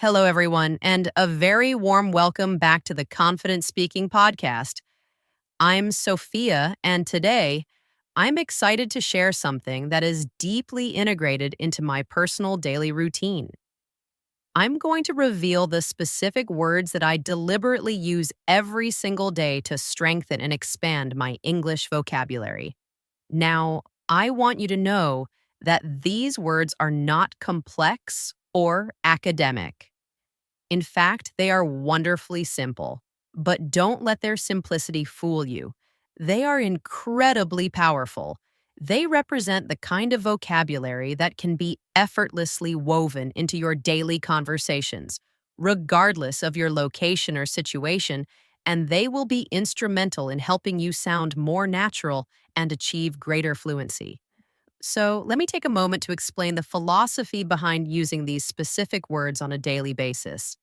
Hello, everyone, and a very warm welcome back to the Confident Speaking Podcast. I'm Sophia, and today I'm excited to share something that is deeply integrated into my personal daily routine. I'm going to reveal the specific words that I deliberately use every single day to strengthen and expand my English vocabulary. Now, I want you to know that these words are not complex or academic. In fact, they are wonderfully simple, but don't let their simplicity fool you. They are incredibly powerful. They represent the kind of vocabulary that can be effortlessly woven into your daily conversations, regardless of your location or situation, and they will be instrumental in helping you sound more natural and achieve greater fluency. So, let me take a moment to explain the philosophy behind using these specific words on a daily basis.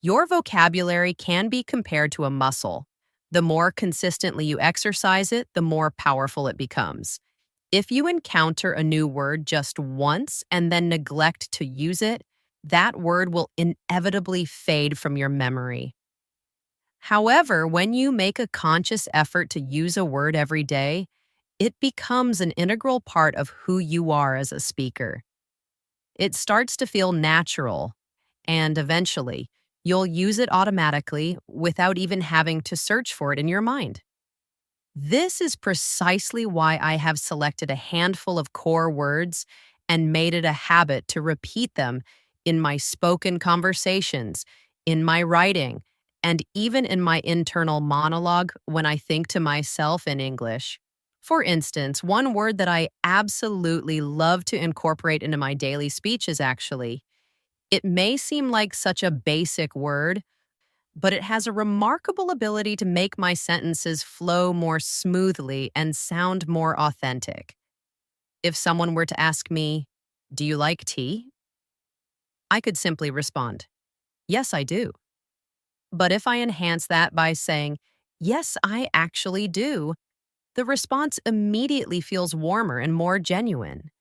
Your vocabulary can be compared to a muscle. The more consistently you exercise it, the more powerful it becomes. If you encounter a new word just once and then neglect to use it, that word will inevitably fade from your memory. However, when you make a conscious effort to use a word every day, it becomes an integral part of who you are as a speaker. It starts to feel natural, and eventually, you'll use it automatically without even having to search for it in your mind. This is precisely why I have selected a handful of core words and made it a habit to repeat them in my spoken conversations, in my writing, and even in my internal monologue when I think to myself in English. For instance, one word that I absolutely love to incorporate into my daily speech is actually, it may seem like such a basic word, but it has a remarkable ability to make my sentences flow more smoothly and sound more authentic. If someone were to ask me, "Do you like tea?" I could simply respond, "Yes, I do." But if I enhance that by saying, "Yes, I actually do," the response immediately feels warmer and more genuine.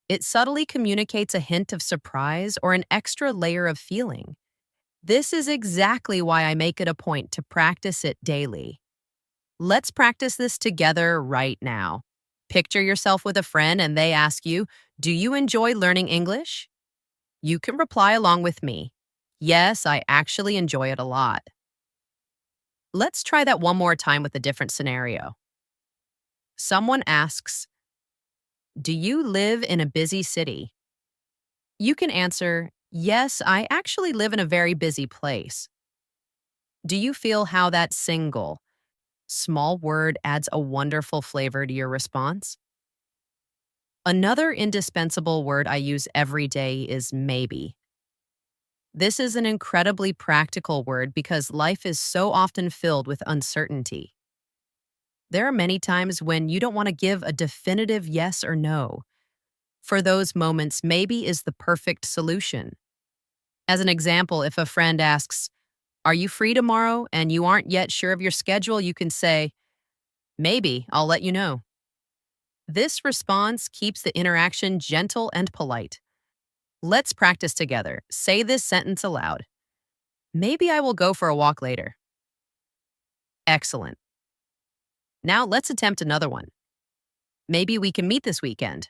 It subtly communicates a hint of surprise or an extra layer of feeling. This is exactly why I make it a point to practice it daily. Let's practice this together right now. Picture yourself with a friend and they ask you, "Do you enjoy learning English?" You can reply along with me, "Yes, I actually enjoy it a lot." Let's try that one more time with a different scenario. Someone asks, "Do you live in a busy city?" You can answer, "Yes, I actually live in a very busy place." Do you feel how that single, small word adds a wonderful flavor to your response? Another indispensable word I use every day is maybe. This is an incredibly practical word because life is so often filled with uncertainty. There are many times when you don't want to give a definitive yes or no. For those moments, maybe is the perfect solution. As an example, if a friend asks, "Are you free tomorrow?" and you aren't yet sure of your schedule, you can say, "Maybe, I'll let you know." This response keeps the interaction gentle and polite. Let's practice together. Say this sentence aloud. "Maybe I will go for a walk later." Excellent. Now let's attempt another one. "Maybe we can meet this weekend."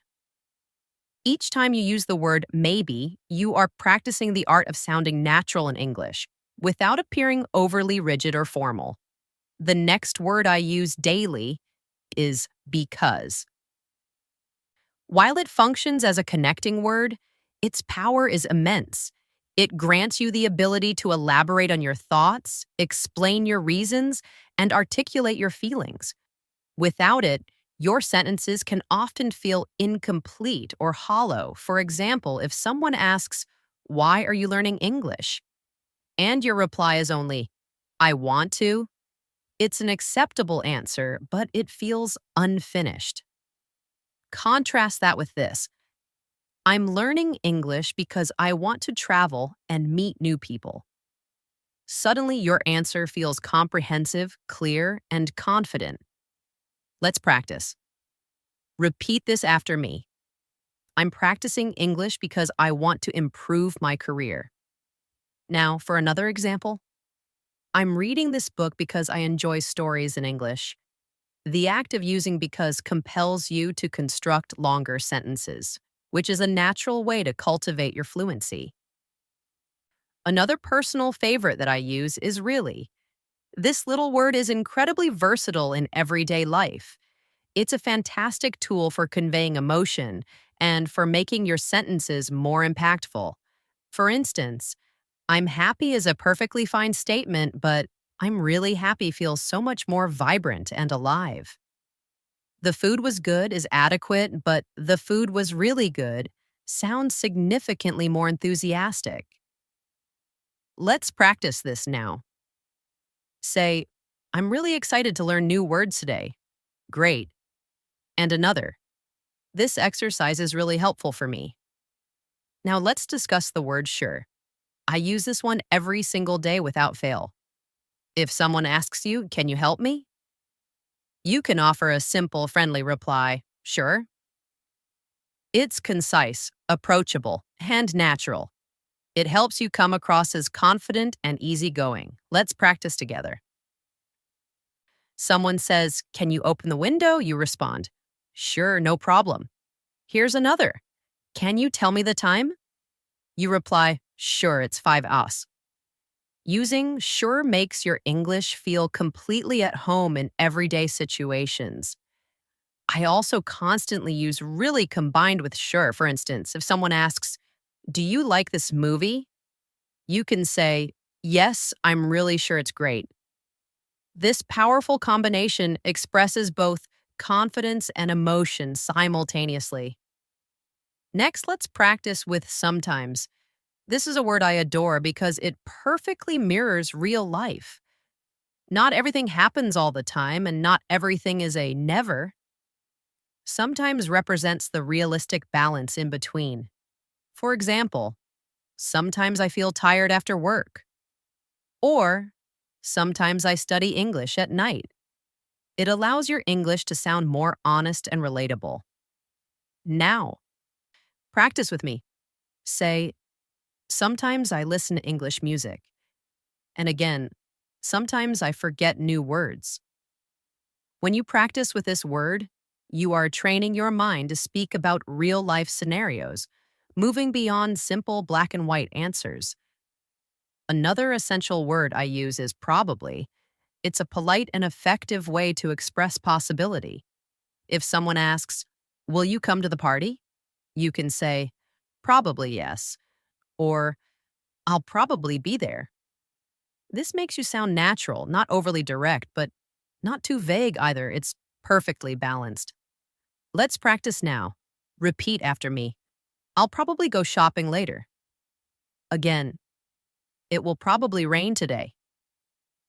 Each time you use the word maybe, you are practicing the art of sounding natural in English without appearing overly rigid or formal. The next word I use daily is because. While it functions as a connecting word, its power is immense. It grants you the ability to elaborate on your thoughts, explain your reasons, and articulate your feelings. Without it, your sentences can often feel incomplete or hollow. For example, if someone asks, "Why are you learning English?" and your reply is only, "I want to," it's an acceptable answer, but it feels unfinished. Contrast that with this: "I'm learning English because I want to travel and meet new people." Suddenly, your answer feels comprehensive, clear, and confident. Let's practice. Repeat this after me. "I'm practicing English because I want to improve my career." Now, for another example, I'm reading this book because I enjoy stories in English. The act of using because compels you to construct longer sentences, which is a natural way to cultivate your fluency. Another personal favorite that I use is really. This little word is incredibly versatile in everyday life. It's a fantastic tool for conveying emotion and for making your sentences more impactful. For instance, I'm happy is a perfectly fine statement, but I'm really happy feels so much more vibrant and alive. The food was good is adequate, but the food was really good sounds significantly more enthusiastic. Let's practice this now. Say, I'm really excited to learn new words today. Great. And another. This exercise is really helpful for me. Now let's discuss the word sure. I use this one every single day without fail. If someone asks you, can you help me? You can offer a simple, friendly reply, sure. It's concise, approachable, and natural. It helps you come across as confident and easygoing. Let's practice together. Someone says, can you open the window? You respond, sure, no problem. Here's another. Can you tell me the time? You reply, sure, it's 5 us. Using sure makes your English feel completely at home in everyday situations. I also constantly use really combined with sure. For instance, if someone asks, do you like this movie? You can say, yes, I'm really sure it's great. This powerful combination expresses both confidence and emotion simultaneously. Next, let's practice with sometimes. This is a word I adore because it perfectly mirrors real life. Not everything happens all the time, and not everything is a never. Sometimes represents the realistic balance in between. For example, sometimes I feel tired after work. Or, sometimes I study English at night. It allows your English to sound more honest and relatable. Now, practice with me. Say, sometimes I listen to English music. And again, sometimes I forget new words. When you practice with this word, you are training your mind to speak about real life scenarios, moving beyond simple black and white answers. Another essential word I use is probably. It's a polite and effective way to express possibility. If someone asks, will you come to the party? You can say, probably yes, or I'll probably be there. This makes you sound natural, not overly direct, but not too vague either. It's perfectly balanced. Let's practice now. Repeat after me. I'll probably go shopping later. Again, it will probably rain today.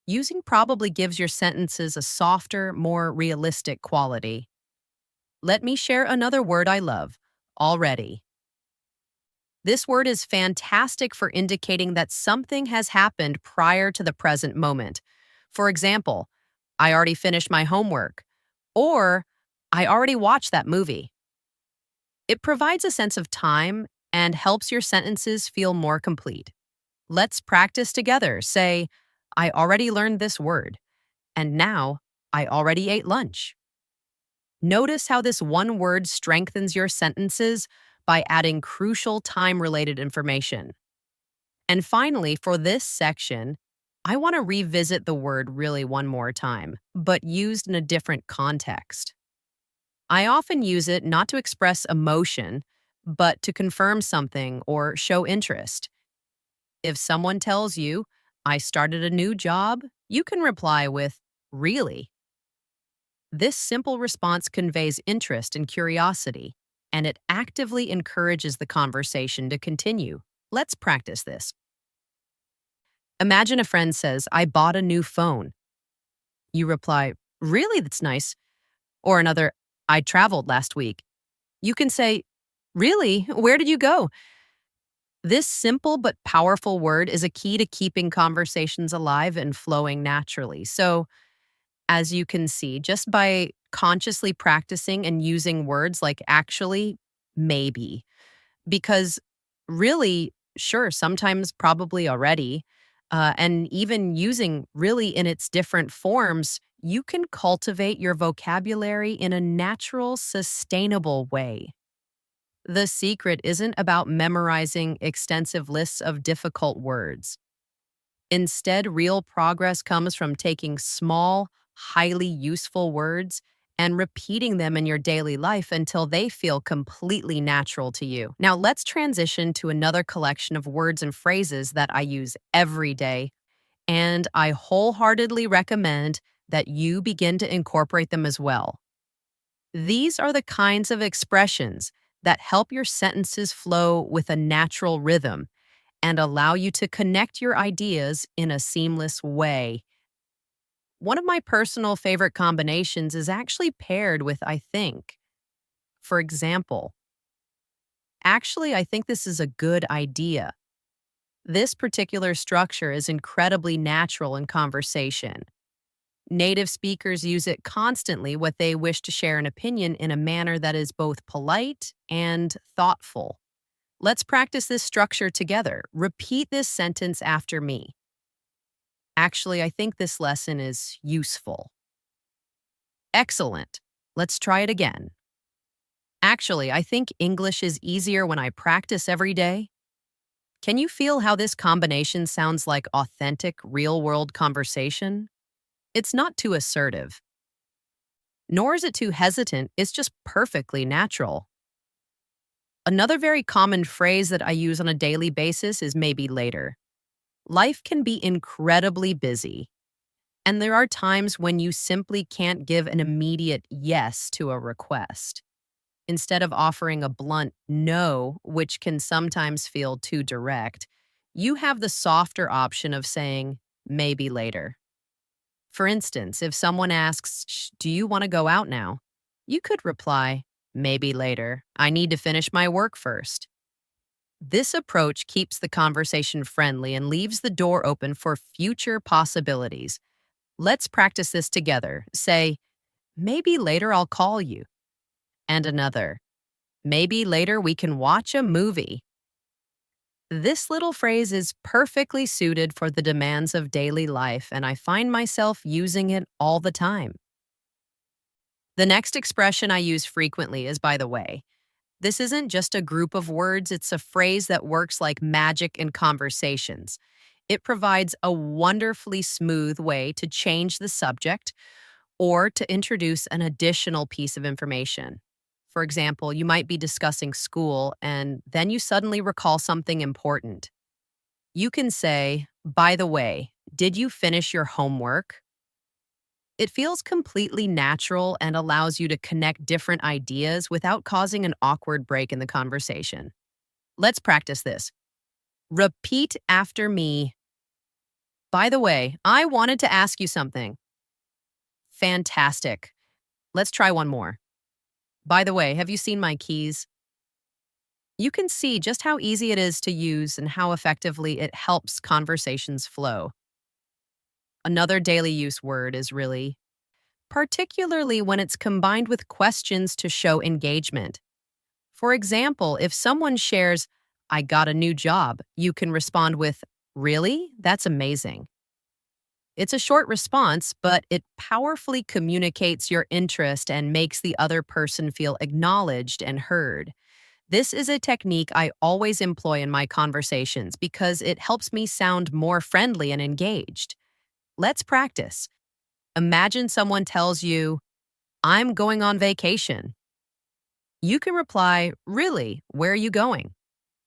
Using probably gives your sentences a softer, more realistic quality. Let me share another word I love, already. This word is fantastic for indicating that something has happened prior to the present moment. For example, I already finished my homework, or I already watched that movie. It provides a sense of time and helps your sentences feel more complete. Let's practice together. Say, I already learned this word, and now I already ate lunch. Notice how this one word strengthens your sentences by adding crucial time-related information. And finally, for this section, I want to revisit the word really one more time, but used in a different context. I often use it not to express emotion, but to confirm something or show interest. If someone tells you, I started a new job, you can reply with, really? This simple response conveys interest and curiosity, and it actively encourages the conversation to continue. Let's practice this. Imagine a friend says, I bought a new phone. You reply, really, that's nice. Or another, I traveled last week. You can say, really, where did you go? This simple but powerful word is a key to keeping conversations alive and flowing naturally. So, as you can see, just by consciously practicing and using words like actually, maybe, because really, Sure, sometimes probably already. And even using really in its different forms, you can cultivate your vocabulary in a natural, sustainable way. The secret isn't about memorizing extensive lists of difficult words. Instead, real progress comes from taking small, highly useful words and repeating them in your daily life until they feel completely natural to you. Now, let's transition to another collection of words and phrases that I use every day, and I wholeheartedly recommend that you begin to incorporate them as well. These are the kinds of expressions that help your sentences flow with a natural rhythm and allow you to connect your ideas in a seamless way. One of my personal favorite combinations is actually paired with I think. For example, actually, I think this is a good idea. This particular structure is incredibly natural in conversation. Native speakers use it constantly when they wish to share an opinion in a manner that is both polite and thoughtful. Let's practice this structure together. Repeat this sentence after me. Actually, I think this lesson is useful. Excellent. Let's try it again. Actually, I think English is easier when I practice every day. Can you feel how this combination sounds like authentic, real world conversation? It's not too assertive, nor is it too hesitant, it's just perfectly natural. Another very common phrase that I use on a daily basis is maybe later. Life can be incredibly busy, and there are times when you simply can't give an immediate yes to a request. Instead of offering a blunt no, which can sometimes feel too direct, you have the softer option of saying maybe later. For instance, if someone asks, Do you want to go out now? You could reply, maybe later. I need to finish my work first. This approach keeps the conversation friendly and leaves the door open for future possibilities. Let's practice this together. Say, maybe later I'll call you. And another, maybe later we can watch a movie. This little phrase is perfectly suited for the demands of daily life, and I find myself using it all the time. The next expression I use frequently is by the way. This isn't just a group of words, it's a phrase that works like magic in conversations. It provides a wonderfully smooth way to change the subject or to introduce an additional piece of information. For example, you might be discussing school and then you suddenly recall something important. You can say, By the way, did you finish your homework? It feels completely natural and allows you to connect different ideas without causing an awkward break in the conversation. Let's practice this. Repeat after me. By the way, I wanted to ask you something. Fantastic. Let's try one more. By the way, have you seen my keys? You can see just how easy it is to use and how effectively it helps conversations flow. Another daily use word is really, particularly when it's combined with questions to show engagement. For example, if someone shares, I got a new job, you can respond with, Really? That's amazing. It's a short response, but it powerfully communicates your interest and makes the other person feel acknowledged and heard. This is a technique I always employ in my conversations because it helps me sound more friendly and engaged. Let's practice. Imagine someone tells you, I'm going on vacation. You can reply, Really? Where are you going?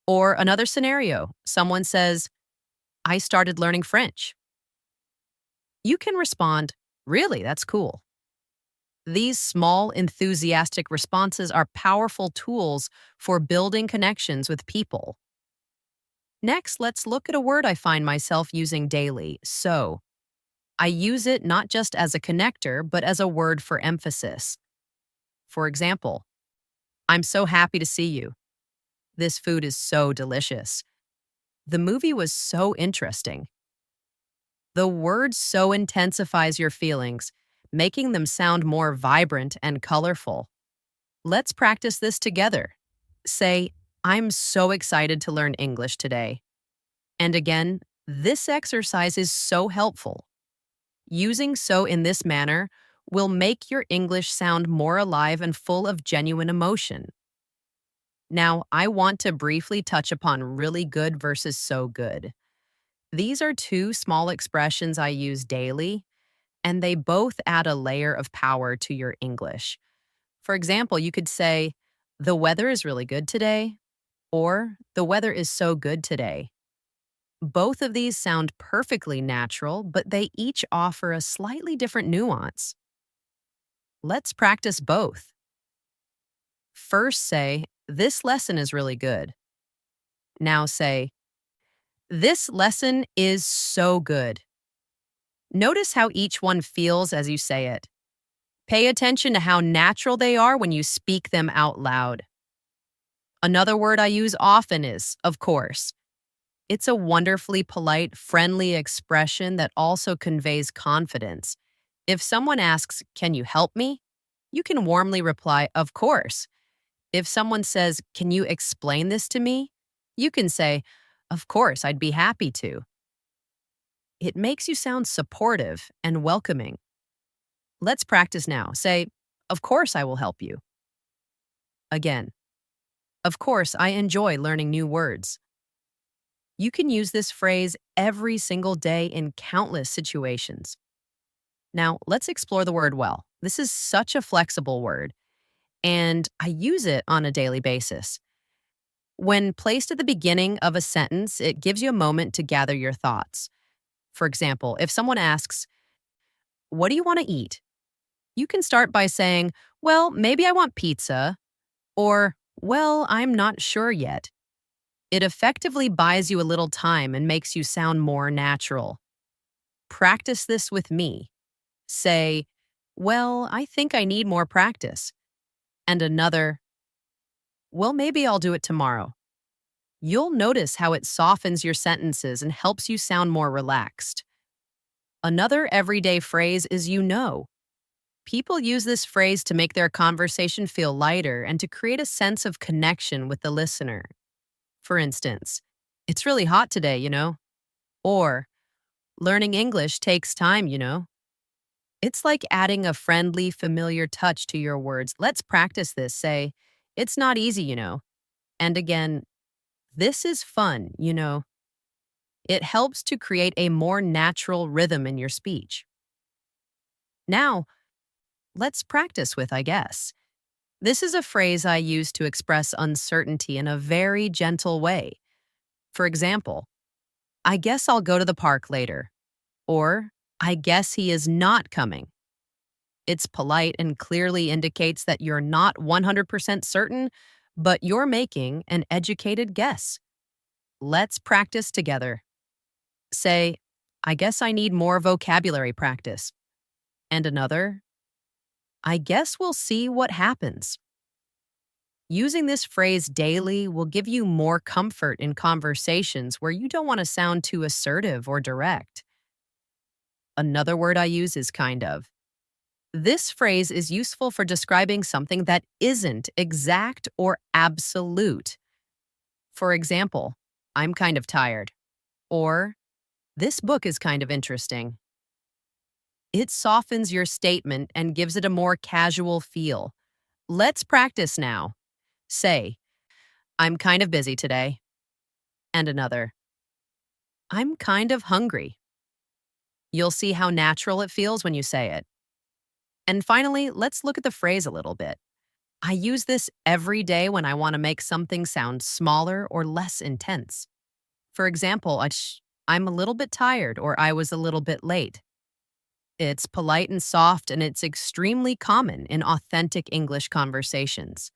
Or another scenario, someone says, I started learning French. You can respond, Really? That's cool. These small, enthusiastic responses are powerful tools for building connections with people. Next, let's look at a word I find myself using daily, so. I use it not just as a connector, but as a word for emphasis. For example, I'm so happy to see you. This food is so delicious. The movie was so interesting. The word so intensifies your feelings, making them sound more vibrant and colorful. Let's practice this together. Say, I'm so excited to learn English today. And again, this exercise is so helpful. Using so in this manner will make your English sound more alive and full of genuine emotion. Now, I want to briefly touch upon really good versus so good. These are two small expressions I use daily, and they both add a layer of power to your English. For example, you could say, the weather is really good today, or the weather is so good today. Both of these sound perfectly natural, but they each offer a slightly different nuance. Let's practice both. First say, this lesson is really good. Now say, this lesson is so good. Notice how each one feels as you say it. Pay attention to how natural they are when you speak them out loud. Another word I use often is, of course. It's a wonderfully polite, friendly expression that also conveys confidence. If someone asks, can you help me? You can warmly reply, of course. If someone says, can you explain this to me? You can say, of course, I'd be happy to. It makes you sound supportive and welcoming. Let's practice now. Say, of course, I will help you. Again, of course, I enjoy learning new words. You can use this phrase every single day in countless situations. Now, let's explore the word well. This is such a flexible word, and I use it on a daily basis. When placed at the beginning of a sentence, it gives you a moment to gather your thoughts. For example, if someone asks, what do you want to eat? You can start by saying, well, maybe I want pizza, or, well, I'm not sure yet. It effectively buys you a little time and makes you sound more natural. Practice this with me. Say, well, I think I need more practice. And another, well, maybe I'll do it tomorrow. You'll notice how it softens your sentences and helps you sound more relaxed. Another everyday phrase is you know. People use this phrase to make their conversation feel lighter and to create a sense of connection with the listener. For instance, it's really hot today, you know? Or, learning English takes time, you know? It's like adding a friendly, familiar touch to your words. Let's practice this. Say, it's not easy, you know. And again, this is fun, you know. It helps to create a more natural rhythm in your speech. Now, let's practice with I guess. This is a phrase I use to express uncertainty in a very gentle way. For example, I guess I'll go to the park later. Or, I guess he is not coming. It's polite and clearly indicates that you're not 100% certain, but you're making an educated guess. Let's practice together. Say, I guess I need more vocabulary practice. And another, I guess we'll see what happens. Using this phrase daily will give you more comfort in conversations where you don't want to sound too assertive or direct. Another word I use is kind of. This phrase is useful for describing something that isn't exact or absolute. For example, I'm kind of tired. Or, this book is kind of interesting. It softens your statement and gives it a more casual feel. Let's practice now. Say, I'm kind of busy today. And another, I'm kind of hungry. You'll see how natural it feels when you say it. And finally, let's look at the phrase a little bit. I use this every day when I want to make something sound smaller or less intense. For example, I'm a little bit tired or I was a little bit late. It's polite and soft, and it's extremely common in authentic English conversations.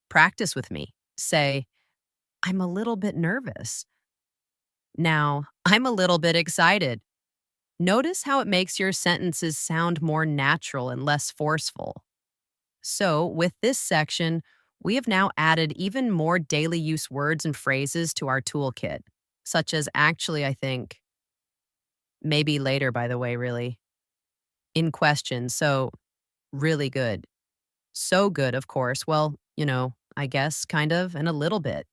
Practice with me. Say, I'm a little bit nervous. Now, I'm a little bit excited. Notice how it makes your sentences sound more natural and less forceful. So, with this section, we have now added even more daily use words and phrases to our toolkit, such as actually, I think, maybe later, by the way, really. In question, so really good. So good, of course. Well, you know, I guess, kind of, and a little bit.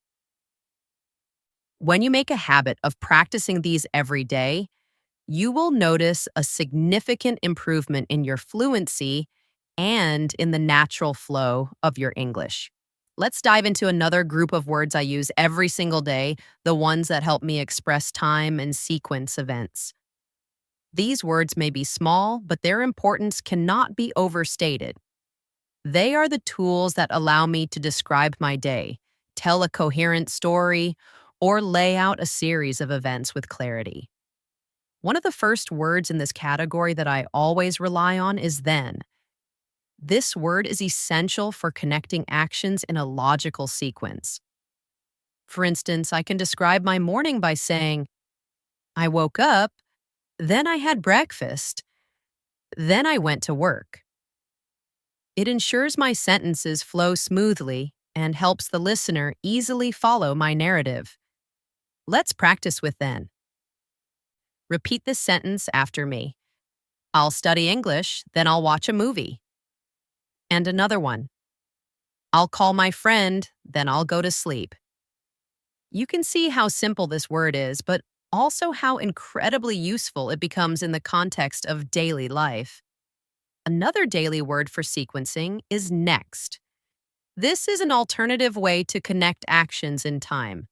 When you make a habit of practicing these every day, you will notice a significant improvement in your fluency and in the natural flow of your English. Let's dive into another group of words I use every single day, the ones that help me express time and sequence events. These words may be small, but their importance cannot be overstated. They are the tools that allow me to describe my day, tell a coherent story, or lay out a series of events with clarity. One of the first words in this category that I always rely on is then. This word is essential for connecting actions in a logical sequence. For instance, I can describe my morning by saying, I woke up, then I had breakfast, then I went to work. It ensures my sentences flow smoothly and helps the listener easily follow my narrative. Let's practice with then. Repeat this sentence after me. I'll study English, then I'll watch a movie. And another one. I'll call my friend, then I'll go to sleep. You can see how simple this word is, but also how incredibly useful it becomes in the context of daily life. Another daily word for sequencing is next. This is an alternative way to connect actions in time.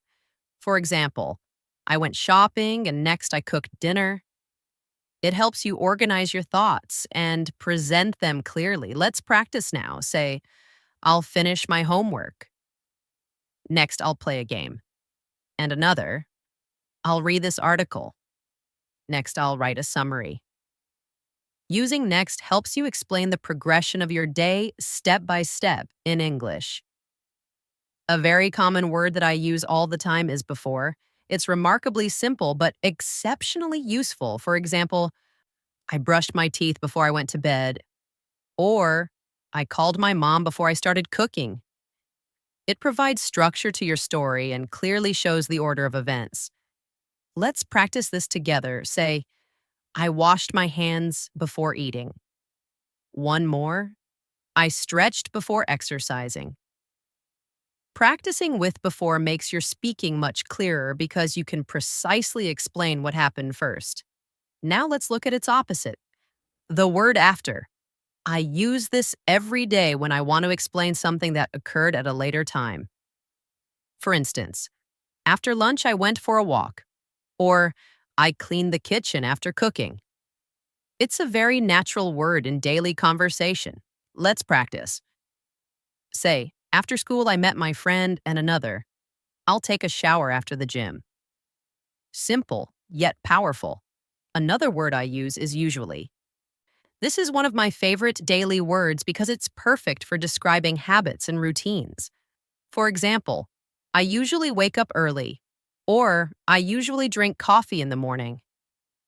For example, I went shopping and next I cooked dinner. It helps you organize your thoughts and present them clearly. Let's practice now. Say, I'll finish my homework. Next, I'll play a game. And another, I'll read this article. Next, I'll write a summary. Using next helps you explain the progression of your day step by step in English. A very common word that I use all the time is before. It's remarkably simple but exceptionally useful. For example, I brushed my teeth before I went to bed, or I called my mom before I started cooking. It provides structure to your story and clearly shows the order of events. Let's practice this together. Say, I washed my hands before eating. One more, I stretched before exercising. Practicing with before makes your speaking much clearer because you can precisely explain what happened first. Now let's look at its opposite, the word after. I use this every day when I want to explain something that occurred at a later time. For instance, after lunch I went for a walk, or I cleaned the kitchen after cooking. It's a very natural word in daily conversation. Let's practice. Say, after school I met my friend and another. I'll take a shower after the gym. Simple, yet powerful. Another word I use is usually. This is one of my favorite daily words because it's perfect for describing habits and routines. For example, I usually wake up early, or I usually drink coffee in the morning.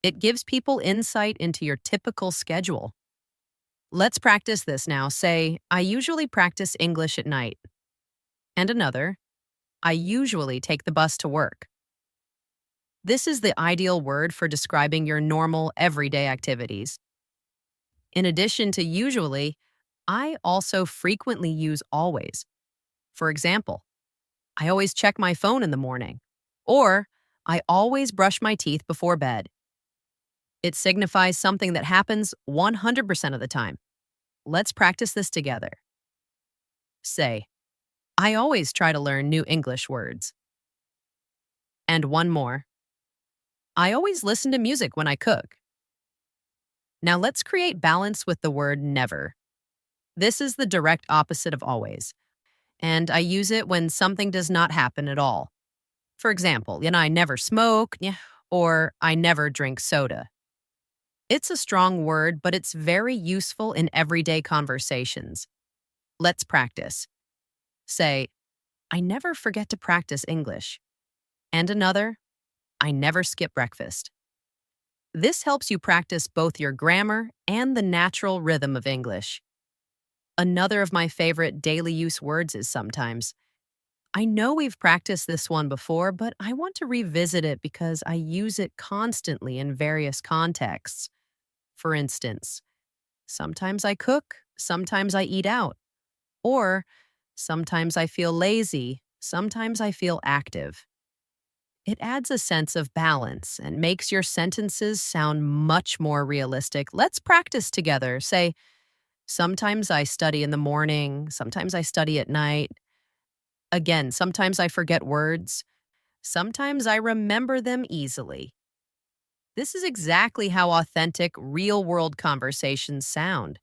It gives people insight into your typical schedule. Let's practice this now. Say, I usually practice English at night. And another, I usually take the bus to work. This is the ideal word for describing your normal, everyday activities. In addition to usually, I also frequently use always. For example, I always check my phone in the morning, or I always brush my teeth before bed. It signifies something that happens 100% of the time. Let's practice this together. Say, I always try to learn new English words. And one more. I always listen to music when I cook. Now let's create balance with the word never. This is the direct opposite of always, and I use it when something does not happen at all. For example, I never smoke, or I never drink soda. It's a strong word, but it's very useful in everyday conversations. Let's practice. Say, I never forget to practice English. And another, I never skip breakfast. This helps you practice both your grammar and the natural rhythm of English. Another of my favorite daily use words is sometimes. I know we've practiced this one before, but I want to revisit it because I use it constantly in various contexts. For instance, sometimes I cook, sometimes I eat out. Or sometimes I feel lazy, sometimes I feel active. It adds a sense of balance and makes your sentences sound much more realistic. Let's practice together. Say, sometimes I study in the morning, sometimes I study at night. Again, sometimes I forget words, sometimes I remember them easily. This is exactly how authentic, real world conversations sound.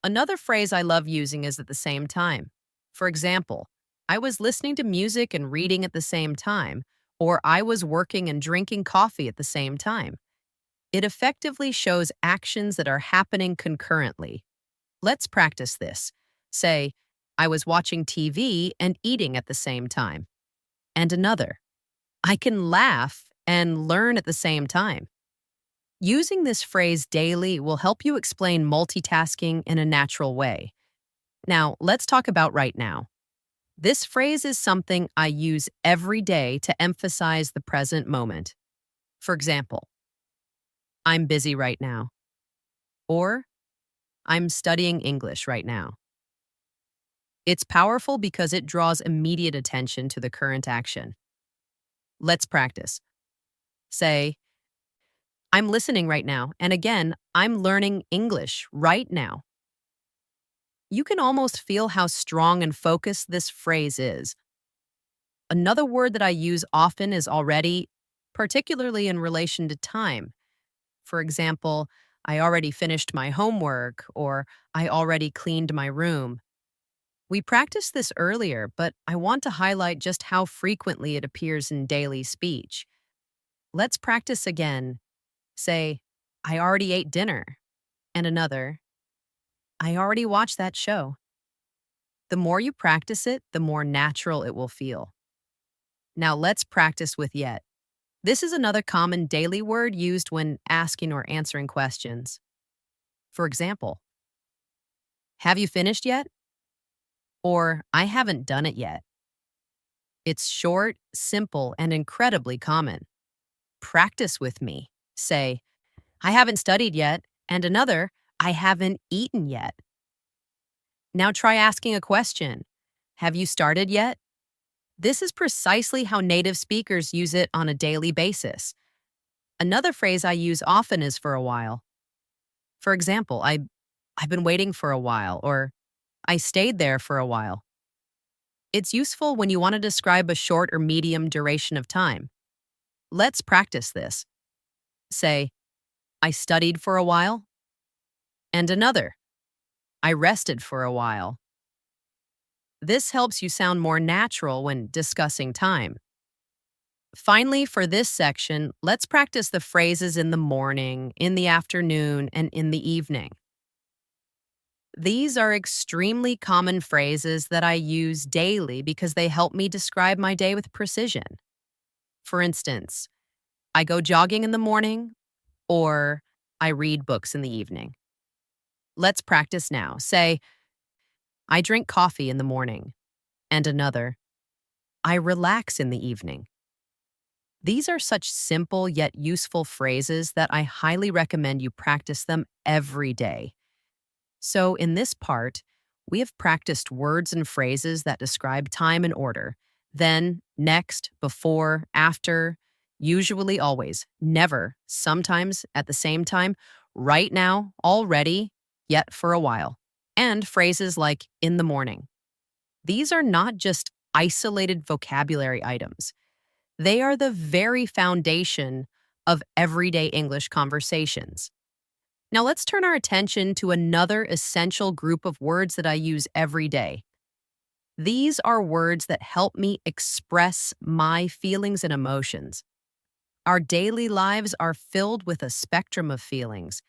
Another phrase I love using is at the same time. For example, I was listening to music and reading at the same time, or I was working and drinking coffee at the same time. It effectively shows actions that are happening concurrently. Let's practice this. Say, I was watching TV and eating at the same time. And another, I can laugh and learn at the same time. Using this phrase daily will help you explain multitasking in a natural way. Now, let's talk about right now. This phrase is something I use every day to emphasize the present moment. For example, I'm busy right now, or I'm studying English right now. It's powerful because it draws immediate attention to the current action. Let's practice. Say, I'm listening right now, and again, I'm learning English right now. You can almost feel how strong and focused this phrase is. Another word that I use often is already, particularly in relation to time. For example, I already finished my homework, or I already cleaned my room. We practiced this earlier, but I want to highlight just how frequently it appears in daily speech. Let's practice again. Say, I already ate dinner. And another, I already watched that show. The more you practice it, the more natural it will feel. Now let's practice with yet. This is another common daily word used when asking or answering questions. For example, have you finished yet? Or I haven't done it yet. It's short, simple, and incredibly common. Practice with me. Say, I haven't studied yet, and another, I haven't eaten yet. Now try asking a question. Have you started yet? This is precisely how native speakers use it on a daily basis. Another phrase I use often is for a while. For example, I've been waiting for a while, or I stayed there for a while. It's useful when you want to describe a short or medium duration of time. Let's practice this. Say, I studied for a while. And another, I rested for a while. This helps you sound more natural when discussing time. Finally, for this section, let's practice the phrases in the morning, in the afternoon, and in the evening. These are extremely common phrases that I use daily because they help me describe my day with precision. For instance, I go jogging in the morning, or I read books in the evening. Let's practice now. Say, I drink coffee in the morning. And another, I relax in the evening. These are such simple yet useful phrases that I highly recommend you practice them every day. So, in this part, we have practiced words and phrases that describe time and order. Then, next, before, after, usually, always, never, sometimes, at the same time, right now, already, yet for a while. And phrases like in the morning. These are not just isolated vocabulary items. They are the very foundation of everyday English conversations. Now let's turn our attention to another essential group of words that I use every day. These are words that help me express my feelings and emotions. Our daily lives are filled with a spectrum of feelings,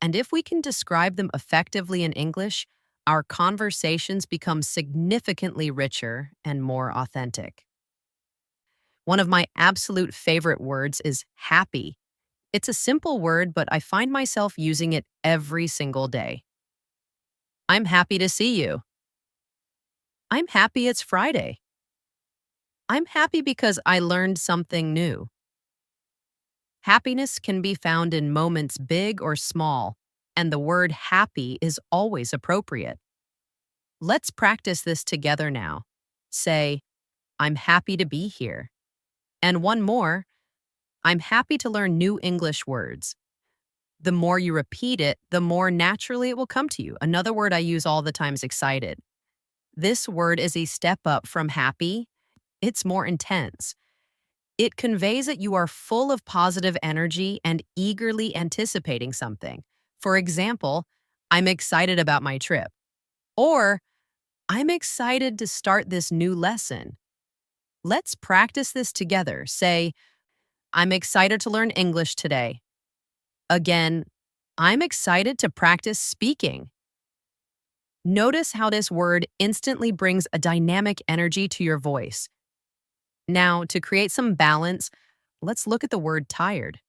and if we can describe them effectively in English, our conversations become significantly richer and more authentic. One of my absolute favorite words is happy. It's a simple word, but I find myself using it every single day. I'm happy to see you. I'm happy it's Friday. I'm happy because I learned something new. Happiness can be found in moments big or small, and the word happy is always appropriate. Let's practice this together now. Say, I'm happy to be here. And one more, I'm happy to learn new English words. The more you repeat it, the more naturally it will come to you. Another word I use all the time is excited. This word is a step up from happy. It's more intense. It conveys that you are full of positive energy and eagerly anticipating something. For example, I'm excited about my trip. Or, I'm excited to start this new lesson. Let's practice this together. Say, I'm excited to learn English today. Again, I'm excited to practice speaking. Notice how this word instantly brings a dynamic energy to your voice. Now, to create some balance, let's look at the word tired.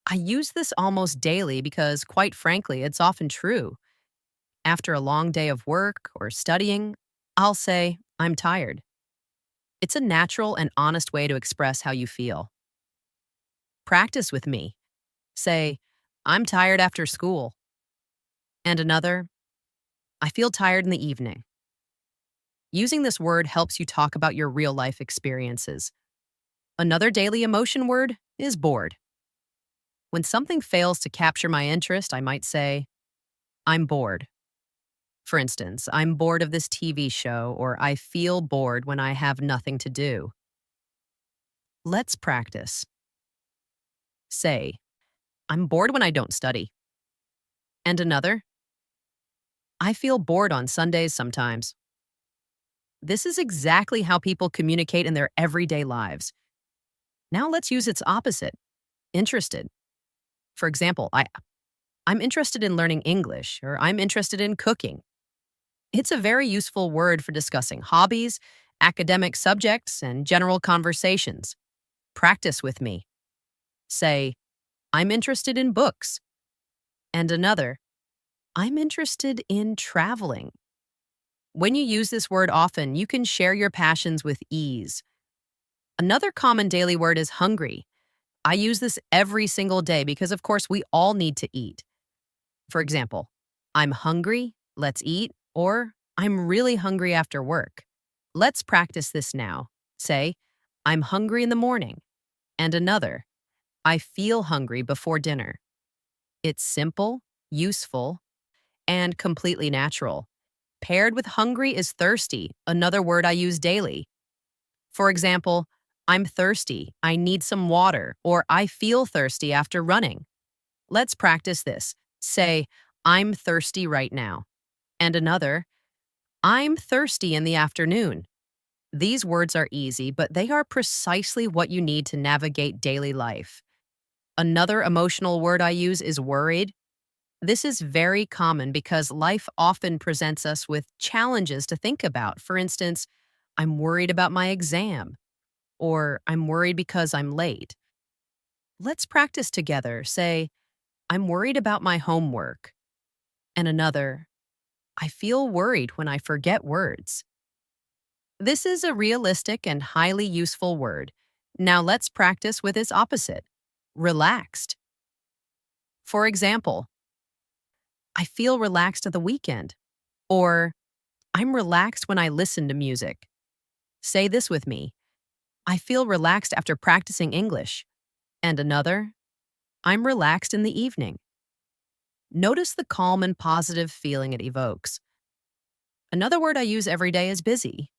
I use this almost daily because, quite frankly, it's often true. After a long day of work or studying, I'll say, I'm tired. It's a natural and honest way to express how you feel. Practice with me. Say, I'm tired after school. And another, I feel tired in the evening. Using this word helps you talk about your real life experiences. Another daily emotion word is bored. When something fails to capture my interest, I might say, I'm bored. For instance, I'm bored of this TV show, or I feel bored when I have nothing to do. Let's practice. Say, I'm bored when I don't study. And another, I feel bored on Sundays sometimes. This is exactly how people communicate in their everyday lives. Now let's use its opposite, interested. For example, I'm interested in learning English, or I'm interested in cooking. It's a very useful word for discussing hobbies, academic subjects, and general conversations. Practice with me. Say, I'm interested in books. And another, I'm interested in traveling. When you use this word often, you can share your passions with ease. Another common daily word is hungry. I use this every single day because, of course, we all need to eat. For example, I'm hungry, let's eat, or I'm really hungry after work. Let's practice this now. Say, I'm hungry in the morning. And another, I feel hungry before dinner. It's simple, useful, and completely natural. Paired with hungry is thirsty, another word I use daily. For example, I'm thirsty, I need some water, or I feel thirsty after running. Let's practice this. Say, I'm thirsty right now. And another, I'm thirsty in the afternoon. These words are easy, but they are precisely what you need to navigate daily life. Another emotional word I use is worried. This is very common because life often presents us with challenges to think about. For instance, I'm worried about my exam, or I'm worried because I'm late. Let's practice together. Say, I'm worried about my homework. And another, I feel worried when I forget words. This is a realistic and highly useful word. Now let's practice with its opposite, relaxed. For example, I feel relaxed at the weekend, or I'm relaxed when I listen to music. Say this with me. I feel relaxed after practicing English. And another, I'm relaxed in the evening. Notice the calm and positive feeling it evokes. Another word I use every day is busy.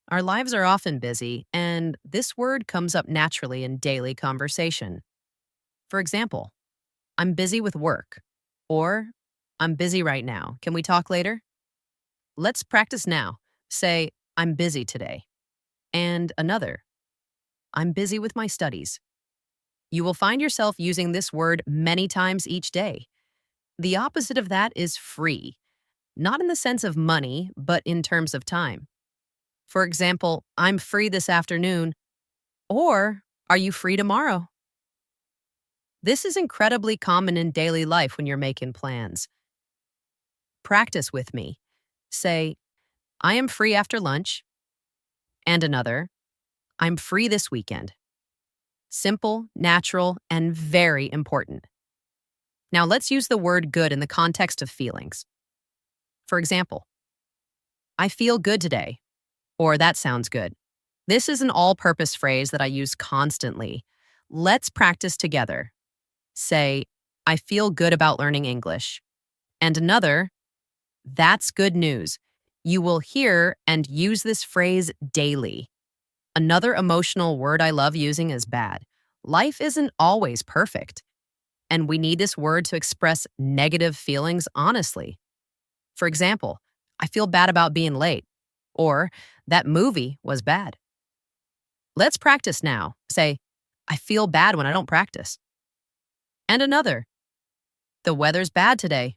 Our lives are often busy, and this word comes up naturally in daily conversation. For example, I'm busy with work, or I'm busy right now. Can we talk later? Let's practice now. Say, I'm busy today. And another, I'm busy with my studies. You will find yourself using this word many times each day. The opposite of that is free, not in the sense of money, but in terms of time. For example, I'm free this afternoon, or are you free tomorrow? This is incredibly common in daily life when you're making plans. Practice with me. Say, I am free after lunch. And another, I'm free this weekend. Simple, natural, and very important. Now let's use the word good in the context of feelings. For example, I feel good today, or that sounds good. This is an all-purpose phrase that I use constantly. Let's practice together. Say, I feel good about learning English. And another, that's good news. You will hear and use this phrase daily. Another emotional word I love using is bad. Life isn't always perfect, and we need this word to express negative feelings honestly. For example, I feel bad about being late, or that movie was bad. Let's practice now. Say, I feel bad when I don't practice. And another, the weather's bad today.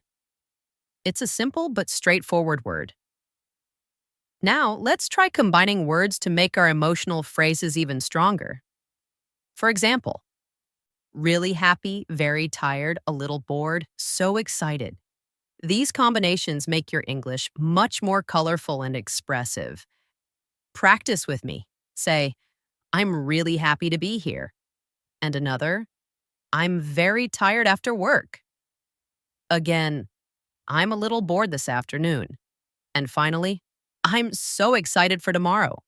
It's a simple but straightforward word. Now, let's try combining words to make our emotional phrases even stronger. For example, really happy, very tired, a little bored, so excited. These combinations make your English much more colorful and expressive. Practice with me. Say, I'm really happy to be here. And another, I'm very tired after work. Again, I'm a little bored this afternoon. And finally, I'm so excited for tomorrow.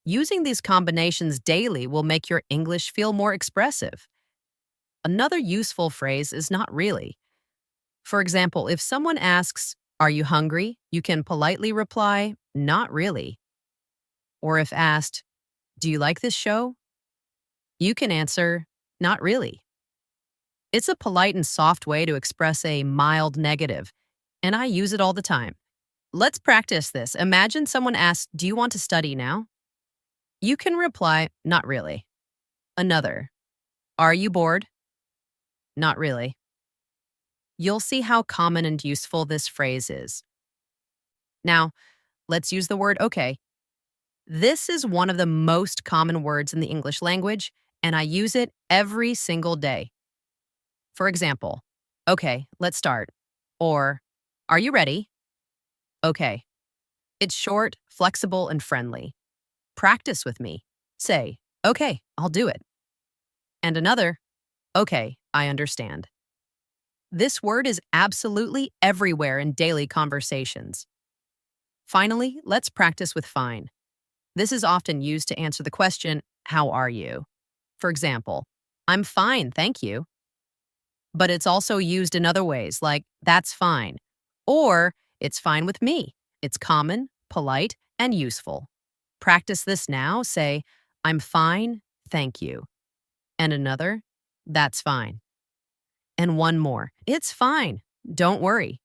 Using these combinations daily will make your English feel more expressive. Another useful phrase is not really. For example, if someone asks, are you hungry? You can politely reply, not really. Or if asked, do you like this show? You can answer, not really. It's a polite and soft way to express a mild negative, and I use it all the time. Let's practice this. Imagine someone asks, do you want to study now? You can reply, not really. Another, are you bored? Not really. You'll see how common and useful this phrase is. Now, let's use the word okay. This is one of the most common words in the English language, and I use it every single day. For example, okay, let's start. Or, are you ready? Okay. It's short, flexible, and friendly. Practice with me. Say, okay, I'll do it. And another, okay, I understand. This word is absolutely everywhere in daily conversations. Finally, let's practice with fine. This is often used to answer the question, how are you? For example, I'm fine, thank you. But it's also used in other ways, like that's fine, or it's fine with me. It's common, polite, and useful. Practice this now. Say, I'm fine, thank you. And another, that's fine. And one more, it's fine, don't worry.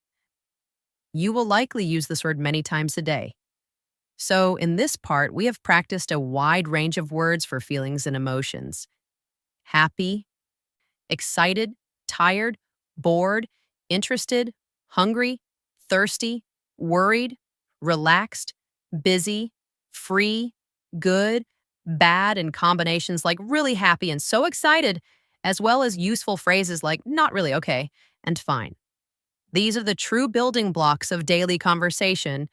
You will likely use this word many times a day. So, in this part, we have practiced a wide range of words for feelings and emotions. Happy, excited, tired, bored, interested, hungry, thirsty, worried, relaxed, busy, free, good, bad, and combinations like really happy and so excited, as well as useful phrases like not really okay and fine. These are the true building blocks of daily conversation,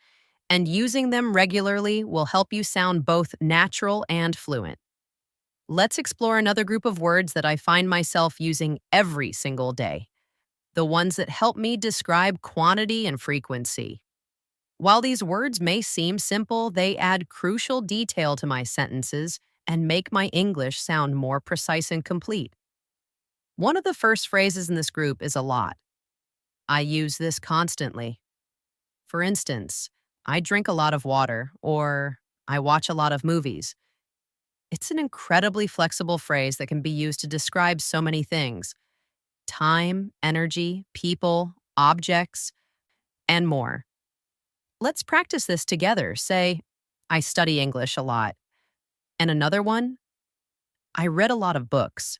and using them regularly will help you sound both natural and fluent. Let's explore another group of words that I find myself using every single day, the ones that help me describe quantity and frequency. While these words may seem simple, they add crucial detail to my sentences and make my English sound more precise and complete. One of the first phrases in this group is a lot. I use this constantly. For instance, I drink a lot of water, or I watch a lot of movies. It's an incredibly flexible phrase that can be used to describe so many things: time, energy, people, objects, and more. Let's practice this together. Say, I study English a lot. And another one, I read a lot of books.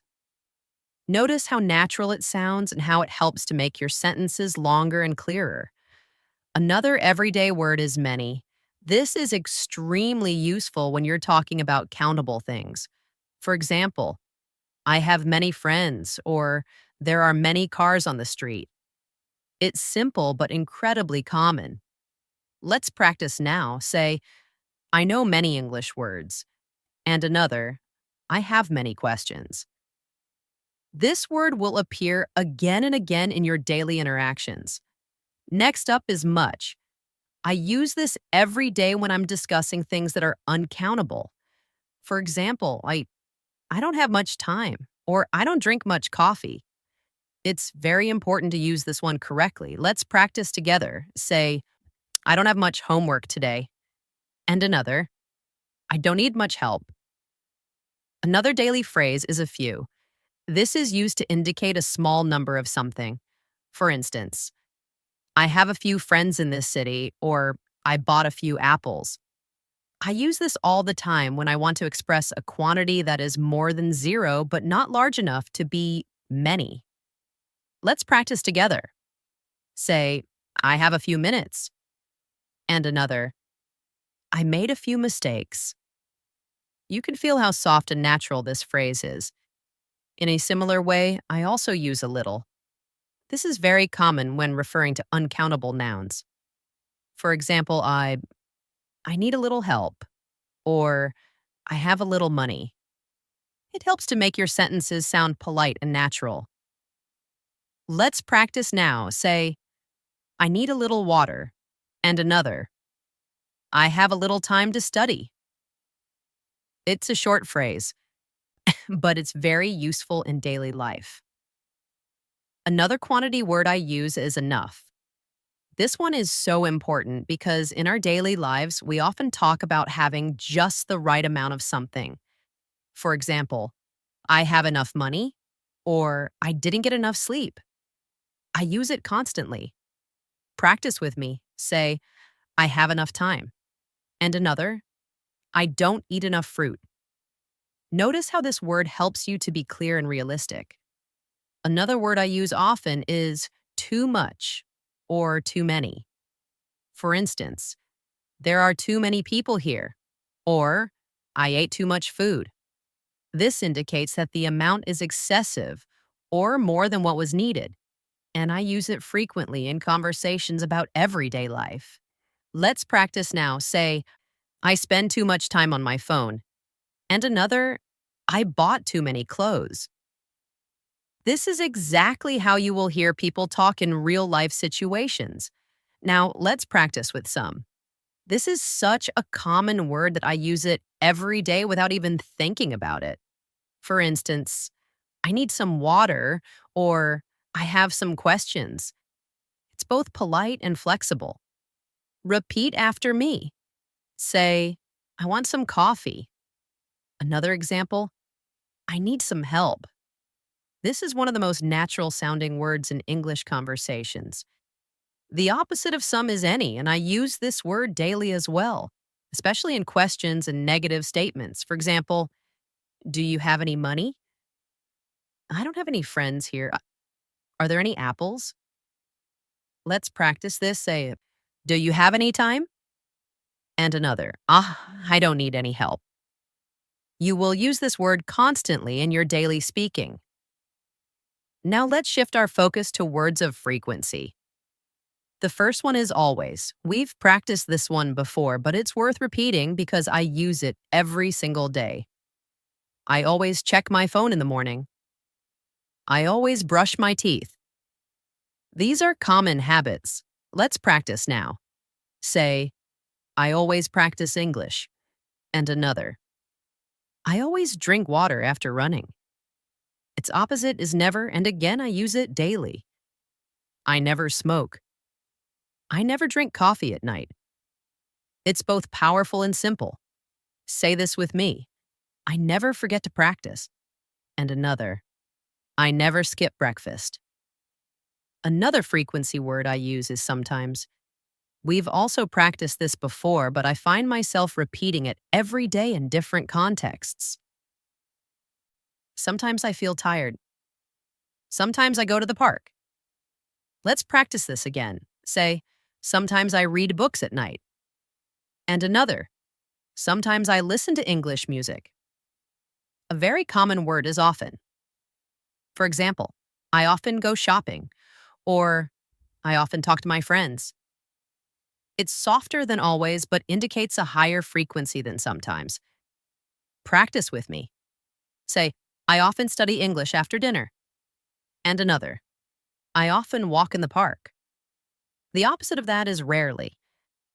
Notice how natural it sounds and how it helps to make your sentences longer and clearer. Another everyday word is many. This is extremely useful when you're talking about countable things. For example, I have many friends, or there are many cars on the street. It's simple but incredibly common. Let's practice now. Say, I know many English words. And another, I have many questions. This word will appear again and again in your daily interactions. Next up is much. I use this every day when I'm discussing things that are uncountable. For example, I don't have much time, or I don't drink much coffee. It's very important to use this one correctly. Let's practice together. Say, I don't have much homework today. And another, I don't need much help. Another daily phrase is a few. This is used to indicate a small number of something. For instance, I have a few friends in this city, or I bought a few apples. I use this all the time when I want to express a quantity that is more than zero but not large enough to be many. Let's practice together. Say, I have a few minutes. And another, I made a few mistakes. You can feel how soft and natural this phrase is. In a similar way, I also use a little. This is very common when referring to uncountable nouns. For example, I need a little help, or I have a little money. It helps to make your sentences sound polite and natural. Let's practice now. Say, I need a little water. And another, I have a little time to study. It's a short phrase, but it's very useful in daily life. Another quantity word I use is enough. This one is so important because in our daily lives, we often talk about having just the right amount of something. For example, I have enough money, or I didn't get enough sleep. I use it constantly. Practice with me. Say, I have enough time. And another, I don't eat enough fruit. Notice how this word helps you to be clear and realistic. Another word I use often is too much or too many. For instance, there are too many people here, or I ate too much food. This indicates that the amount is excessive or more than what was needed, and I use it frequently in conversations about everyday life. Let's practice now. Say, I spend too much time on my phone. And another, I bought too many clothes. This is exactly how you will hear people talk in real life situations. Now, let's practice with some. This is such a common word that I use it every day without even thinking about it. For instance, I need some water, or I have some questions. It's both polite and flexible. Repeat after me. Say, I want some coffee. Another example, I need some help. This is one of the most natural sounding words in English conversations. The opposite of some is any, and I use this word daily as well, especially in questions and negative statements. For example, do you have any money? I don't have any friends here. Are there any apples? Let's practice this. Say, do you have any time? And another, I don't need any help. You will use this word constantly in your daily speaking. Now let's shift our focus to words of frequency. The first one is always. We've practiced this one before, but it's worth repeating because I use it every single day. I always check my phone in the morning. I always brush my teeth. These are common habits. Let's practice now. Say, I always practice English. And another, I always drink water after running. Its opposite is never, and again I use it daily. I never smoke. I never drink coffee at night. It's both powerful and simple. Say this with me. I never forget to practice. And another, I never skip breakfast. Another frequency word I use is sometimes. We've also practiced this before, but I find myself repeating it every day in different contexts. Sometimes I feel tired. Sometimes I go to the park. Let's practice this again. Say, sometimes I read books at night. And another, sometimes I listen to English music. A very common word is often. For example, I often go shopping, or I often talk to my friends. It's softer than always, but indicates a higher frequency than sometimes. Practice with me. Say, I often study English after dinner. And another, I often walk in the park. The opposite of that is rarely.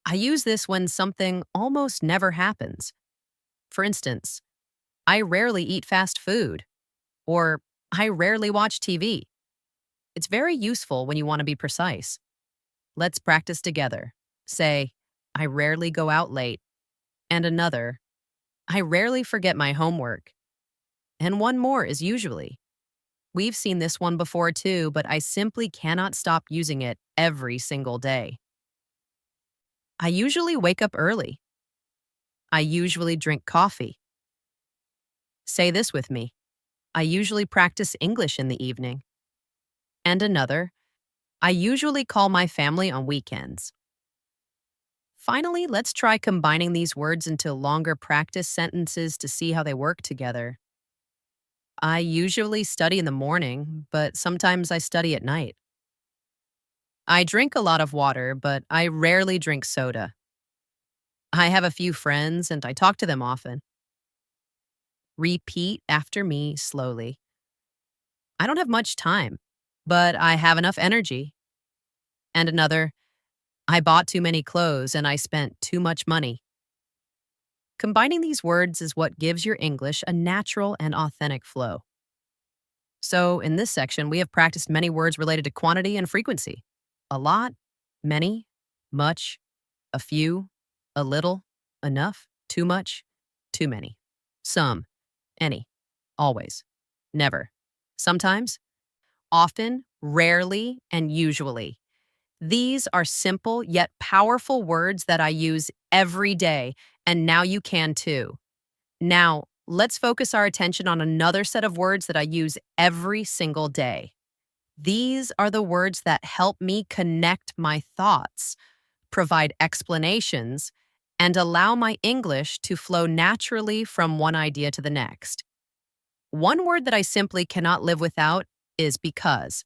I use this when something almost never happens. For instance, I rarely eat fast food, or I rarely watch TV. It's very useful when you want to be precise. Let's practice together. Say, I rarely go out late. And another, I rarely forget my homework. And one more is usually. We've seen this one before too, but I simply cannot stop using it every single day. I usually wake up early. I usually drink coffee. Say this with me. I usually practice English in the evening. And another, I usually call my family on weekends. Finally, let's try combining these words into longer practice sentences to see how they work together. I usually study in the morning, but sometimes I study at night. I drink a lot of water, but I rarely drink soda. I have a few friends and I talk to them often. Repeat after me slowly. I don't have much time, but I have enough energy. And another, I bought too many clothes and I spent too much money. Combining these words is what gives your English a natural and authentic flow. So, in this section, we have practiced many words related to quantity and frequency. A lot, many, much, a few, a little, enough, too much, too many, some, any, always, never, sometimes, often, rarely, and usually. These are simple yet powerful words that I use every day, and now you can too. Now, let's focus our attention on another set of words that I use every single day. These are the words that help me connect my thoughts, provide explanations, and allow my English to flow naturally from one idea to the next. One word that I simply cannot live without is because.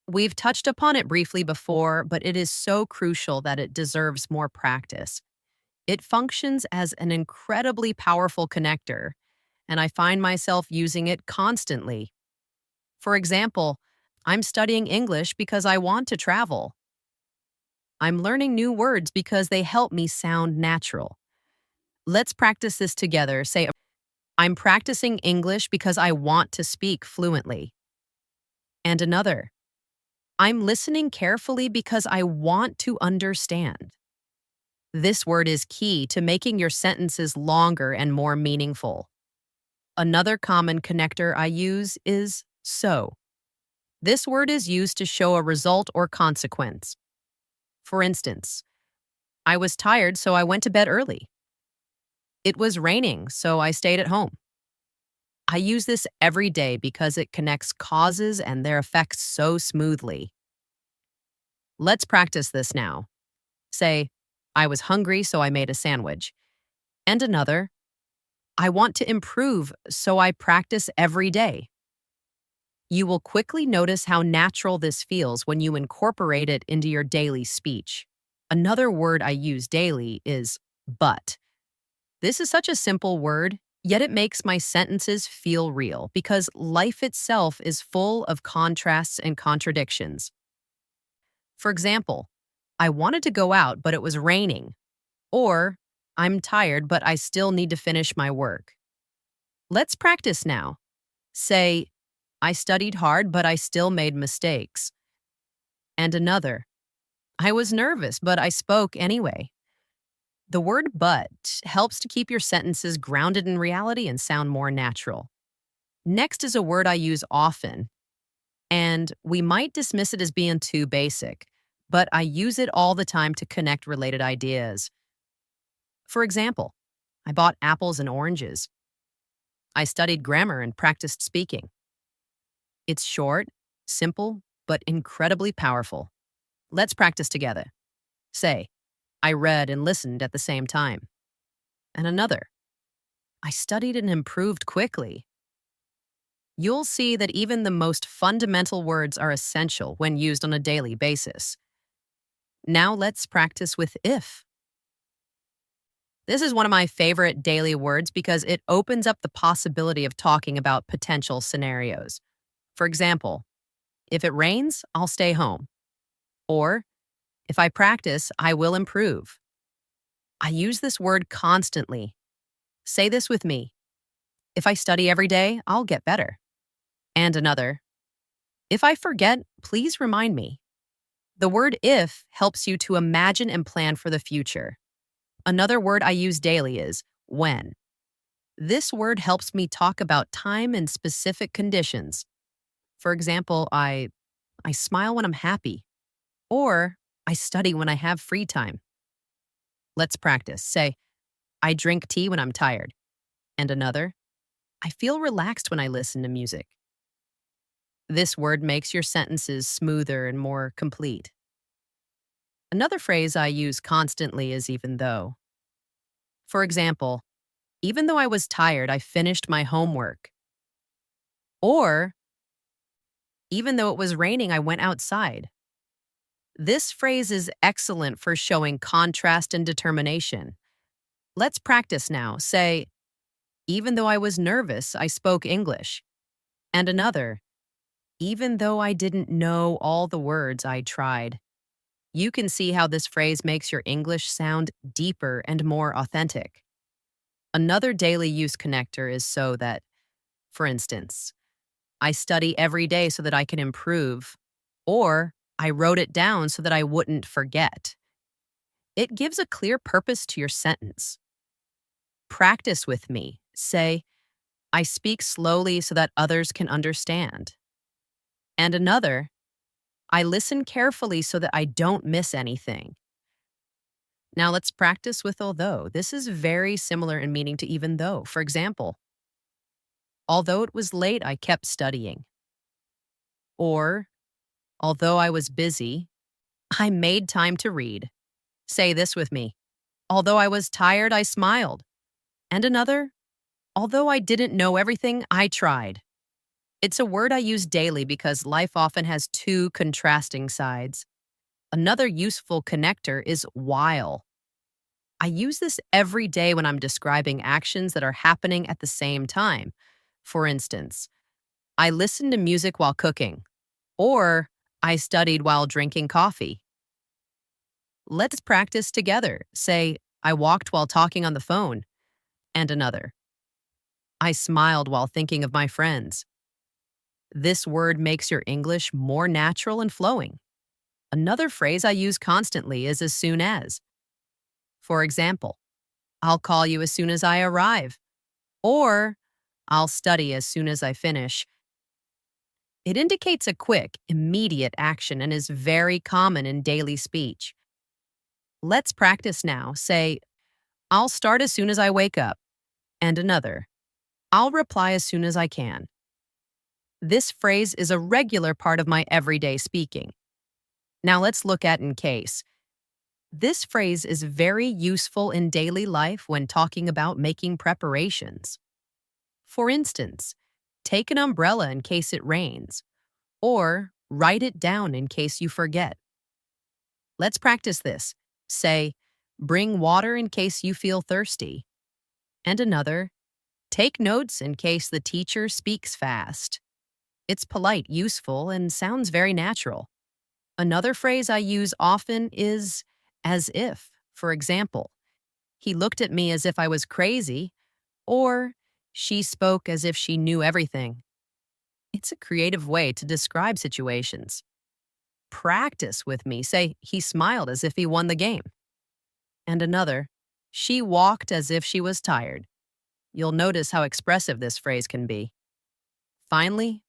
We've touched upon it briefly before, but it is so crucial that it deserves more practice. It functions as an incredibly powerful connector, and I find myself using it constantly. For example, I'm studying English because I want to travel. I'm learning new words because they help me sound natural. Let's practice this together. Say, I'm practicing English because I want to speak fluently. And another, I'm listening carefully because I want to understand. This word is key to making your sentences longer and more meaningful. Another common connector I use is so. This word is used to show a result or consequence. For instance, I was tired, so I went to bed early. It was raining, so I stayed at home. I use this every day because it connects causes and their effects so smoothly. Let's practice this now. Say, I was hungry, so I made a sandwich. And another, I want to improve, so I practice every day. You will quickly notice how natural this feels when you incorporate it into your daily speech. Another word I use daily is but. This is such a simple word, yet it makes my sentences feel real because life itself is full of contrasts and contradictions. For example, I wanted to go out, but it was raining. Or, I'm tired, but I still need to finish my work. Let's practice now. Say, I studied hard, but I still made mistakes. And another, I was nervous, but I spoke anyway. The word but helps to keep your sentences grounded in reality and sound more natural. Next is a word I use often, and we might dismiss it as being too basic, but I use it all the time to connect related ideas. For example, I bought apples and oranges. I studied grammar and practiced speaking. It's short, simple, but incredibly powerful. Let's practice together. Say, I read and listened at the same time. And another, I studied and improved quickly. You'll see that even the most fundamental words are essential when used on a daily basis. Now let's practice with if. This is one of my favorite daily words because it opens up the possibility of talking about potential scenarios. For example, if it rains, I'll stay home. Or, if I practice, I will improve. I use this word constantly. Say this with me. If I study every day, I'll get better. And another, if I forget, please remind me. The word if helps you to imagine and plan for the future. Another word I use daily is when. This word helps me talk about time and specific conditions. For example, I smile when I'm happy, or I study when I have free time. Let's practice. Say, I drink tea when I'm tired. And another, I feel relaxed when I listen to music. This word makes your sentences smoother and more complete. Another phrase I use constantly is even though. For example, even though I was tired, I finished my homework. Or, even though it was raining, I went outside. This phrase is excellent for showing contrast and determination. Let's practice now. Say, even though I was nervous, I spoke English. And another, even though I didn't know all the words, I tried. You can see how this phrase makes your English sound deeper and more authentic. Another daily use connector is so that, for instance, I study every day so that I can improve, or I wrote it down so that I wouldn't forget. It gives a clear purpose to your sentence. Practice with me. Say, I speak slowly so that others can understand. And another, I listen carefully so that I don't miss anything. Now let's practice with although. This is very similar in meaning to even though. For example, although it was late, I kept studying. Or, although I was busy, I made time to read. Say this with me. Although I was tired, I smiled. And another, although I didn't know everything, I tried. It's a word I use daily because life often has two contrasting sides. Another useful connector is while. I use this every day when I'm describing actions that are happening at the same time. For instance, I listened to music while cooking, or I studied while drinking coffee. Let's practice together. Say, I walked while talking on the phone. And another, I smiled while thinking of my friends. This word makes your English more natural and flowing. Another phrase I use constantly is as soon as. For example, I'll call you as soon as I arrive, or I'll study as soon as I finish. It indicates a quick, immediate action and is very common in daily speech. Let's practice now. Say, I'll start as soon as I wake up. And another, I'll reply as soon as I can. This phrase is a regular part of my everyday speaking. Now let's look at in case. This phrase is very useful in daily life when talking about making preparations. For instance, take an umbrella in case it rains, or write it down in case you forget. Let's practice this. Say, bring water in case you feel thirsty. And another, take notes in case the teacher speaks fast. It's polite, useful, and sounds very natural. Another phrase I use often is as if. For example, he looked at me as if I was crazy, or she spoke as if she knew everything. It's a creative way to describe situations. Practice with me. Say, he smiled as if he won the game. And another, she walked as if she was tired. You'll notice how expressive this phrase can be. Finally,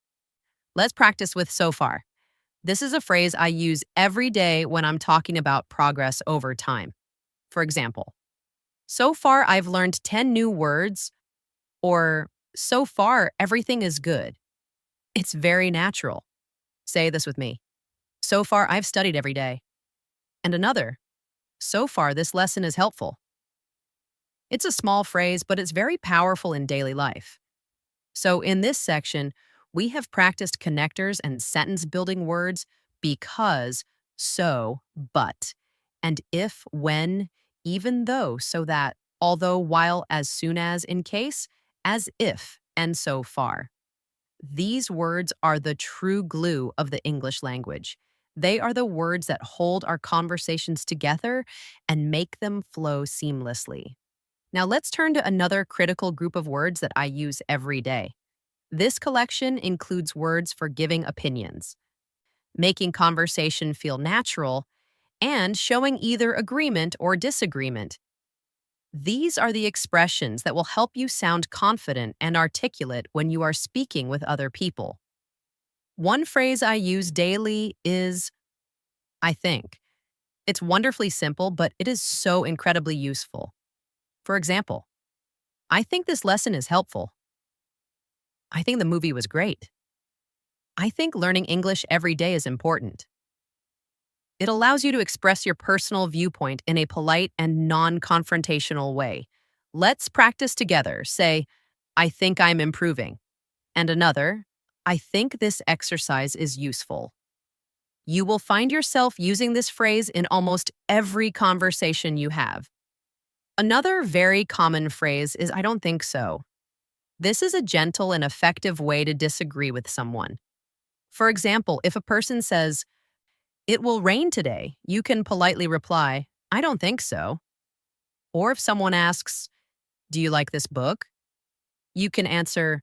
let's practice with so far. This is a phrase I use every day when I'm talking about progress over time. For example, so far I've learned 10 new words, or so far everything is good. It's very natural. Say this with me. So far I've studied every day. And another, so far this lesson is helpful. It's a small phrase, but it's very powerful in daily life. So in this section, we have practiced connectors and sentence building words because, so, but, and if, when, even though, so that, although, while, as soon as, in case, as if, and so far. These words are the true glue of the English language. They are the words that hold our conversations together and make them flow seamlessly. Now let's turn to another critical group of words that I use every day. This collection includes words for giving opinions, making conversation feel natural, and showing either agreement or disagreement. These are the expressions that will help you sound confident and articulate when you are speaking with other people. One phrase I use daily is I think. It's wonderfully simple, but it is so incredibly useful. For example, I think this lesson is helpful. I think the movie was great. I think learning English every day is important. It allows you to express your personal viewpoint in a polite and non-confrontational way. Let's practice together. Say, I think I'm improving. And another, I think this exercise is useful. You will find yourself using this phrase in almost every conversation you have. Another very common phrase is I don't think so. This is a gentle and effective way to disagree with someone. For example, if a person says, it will rain today, you can politely reply, I don't think so. Or if someone asks, do you like this book? You can answer,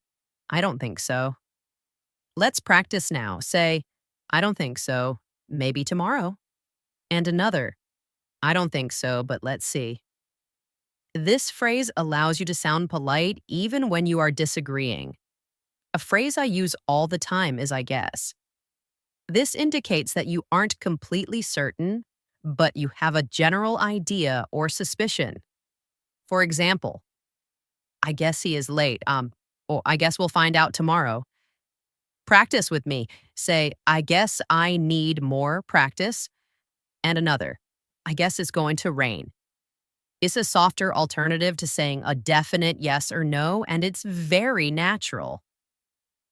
I don't think so. Let's practice now. Say, I don't think so. Maybe tomorrow. And another, I don't think so, but let's see. This phrase allows you to sound polite even when you are disagreeing. A phrase I use all the time is I guess. This indicates that you aren't completely certain, but you have a general idea or suspicion. For example, I guess he is late. Or I guess we'll find out tomorrow. Practice with me. Say, I guess I need more practice. And another, I guess it's going to rain. It's a softer alternative to saying a definite yes or no, and it's very natural.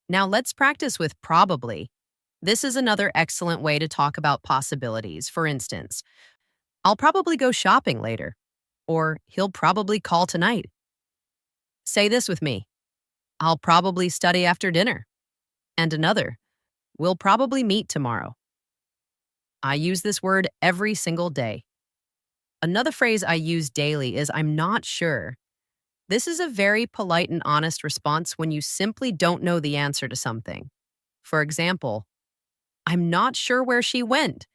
Now let's practice with probably. This is another excellent way to talk about possibilities. For instance, I'll probably go shopping later, or he'll probably call tonight. Say this with me. I'll probably study after dinner. And another, we'll probably meet tomorrow. I use this word every single day. Another phrase I use daily is I'm not sure. This is a very polite and honest response when you simply don't know the answer to something. For example, I'm not sure where she went,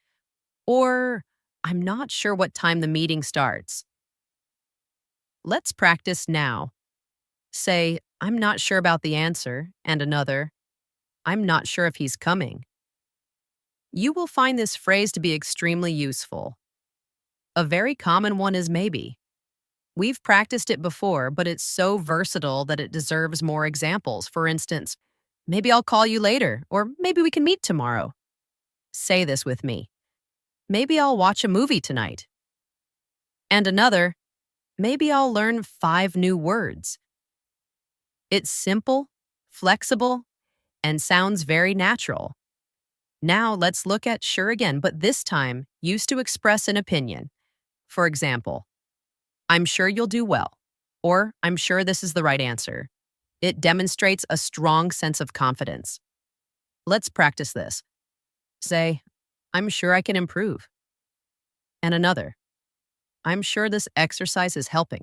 or I'm not sure what time the meeting starts. Let's practice now. Say, I'm not sure about the answer, and another, I'm not sure if he's coming. You will find this phrase to be extremely useful. A very common one is maybe. We've practiced it before, but it's so versatile that it deserves more examples. For instance, maybe I'll call you later, or maybe we can meet tomorrow. Say this with me. Maybe I'll watch a movie tonight. And another, maybe I'll learn 5 new words. It's simple, flexible, and sounds very natural. Now let's look at sure again, but this time used to express an opinion. For example, I'm sure you'll do well, or I'm sure this is the right answer. It demonstrates a strong sense of confidence. Let's practice this. Say, I'm sure I can improve. And another, I'm sure this exercise is helping.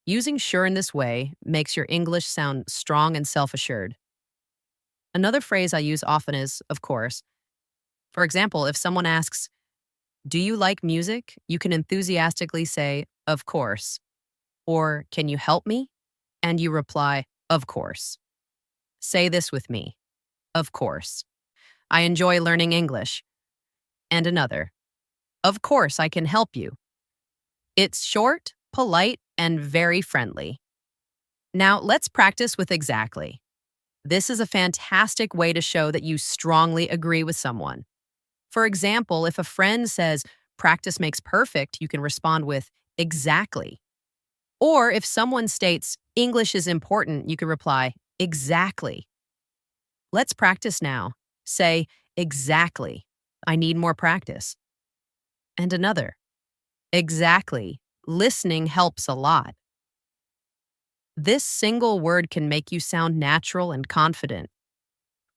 Using sure in this way makes your English sound strong and self-assured. Another phrase I use often is, of course. For example, if someone asks, do you like music? You can enthusiastically say, of course. Or, can you help me? And you reply, of course. Say this with me. Of course. I enjoy learning English. And another, of course I can help you. It's short, polite, and very friendly. Now let's practice with exactly. This is a fantastic way to show that you strongly agree with someone. For example, if a friend says, practice makes perfect, you can respond with, exactly. Or if someone states, English is important, you can reply, exactly. Let's practice now. Say, exactly. I need more practice. And another, exactly. Listening helps a lot. This single word can make you sound natural and confident.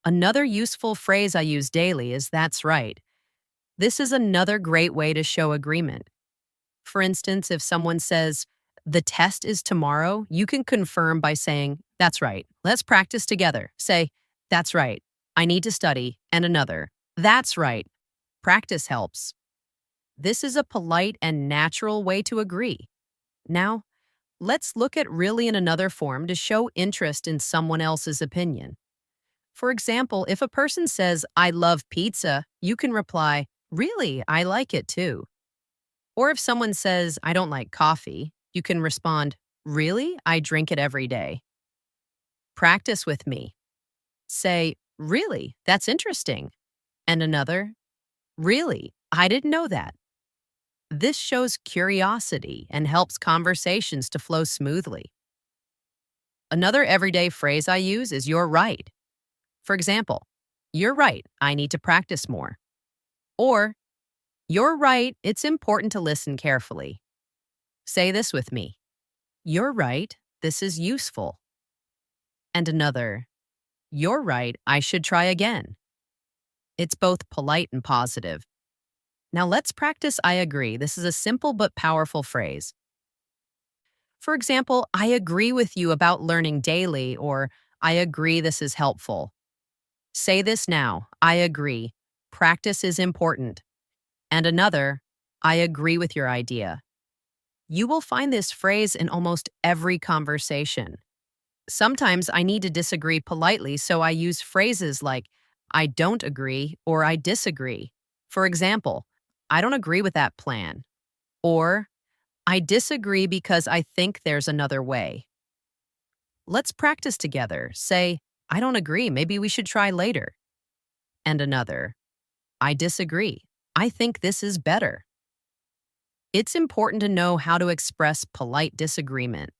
Another useful phrase I use daily is that's right. This is another great way to show agreement. For instance, if someone says, The test is tomorrow, you can confirm by saying, "That's right. Let's practice together." Say, "That's right. I need to study." And another, "That's right." Practice helps. This is a polite and natural way to agree. Now, let's look at really in another form to show interest in someone else's opinion. For example, if a person says, "I love pizza," you can reply, "Really, I like it too." Or if someone says, "I don't like coffee," you can respond, "Really, I drink it every day." Practice with me. Say, "Really, that's interesting." And another, "Really, I didn't know that." This shows curiosity and helps conversations to flow smoothly. Another everyday phrase I use is "you're right." For example, "You're right, I need to practice more." Or, "You're right, it's important to listen carefully." Say this with me. "You're right, this is useful." And another, "You're right, I should try again." It's both polite and positive. Now let's practice "I agree." This is a simple but powerful phrase. For example, "I agree with you about learning daily," or "I agree this is helpful." Say this now. "I agree. Practice is important." And another, "I agree with your idea." You will find this phrase in almost every conversation. Sometimes I need to disagree politely, so I use phrases like, "I don't agree," or "I disagree." For example, "I don't agree with that plan," or "I disagree because I think there's another way." Let's practice together. Say, "I don't agree. Maybe we should try later." And another, "I disagree. I think this is better." It's important to know how to express polite disagreement.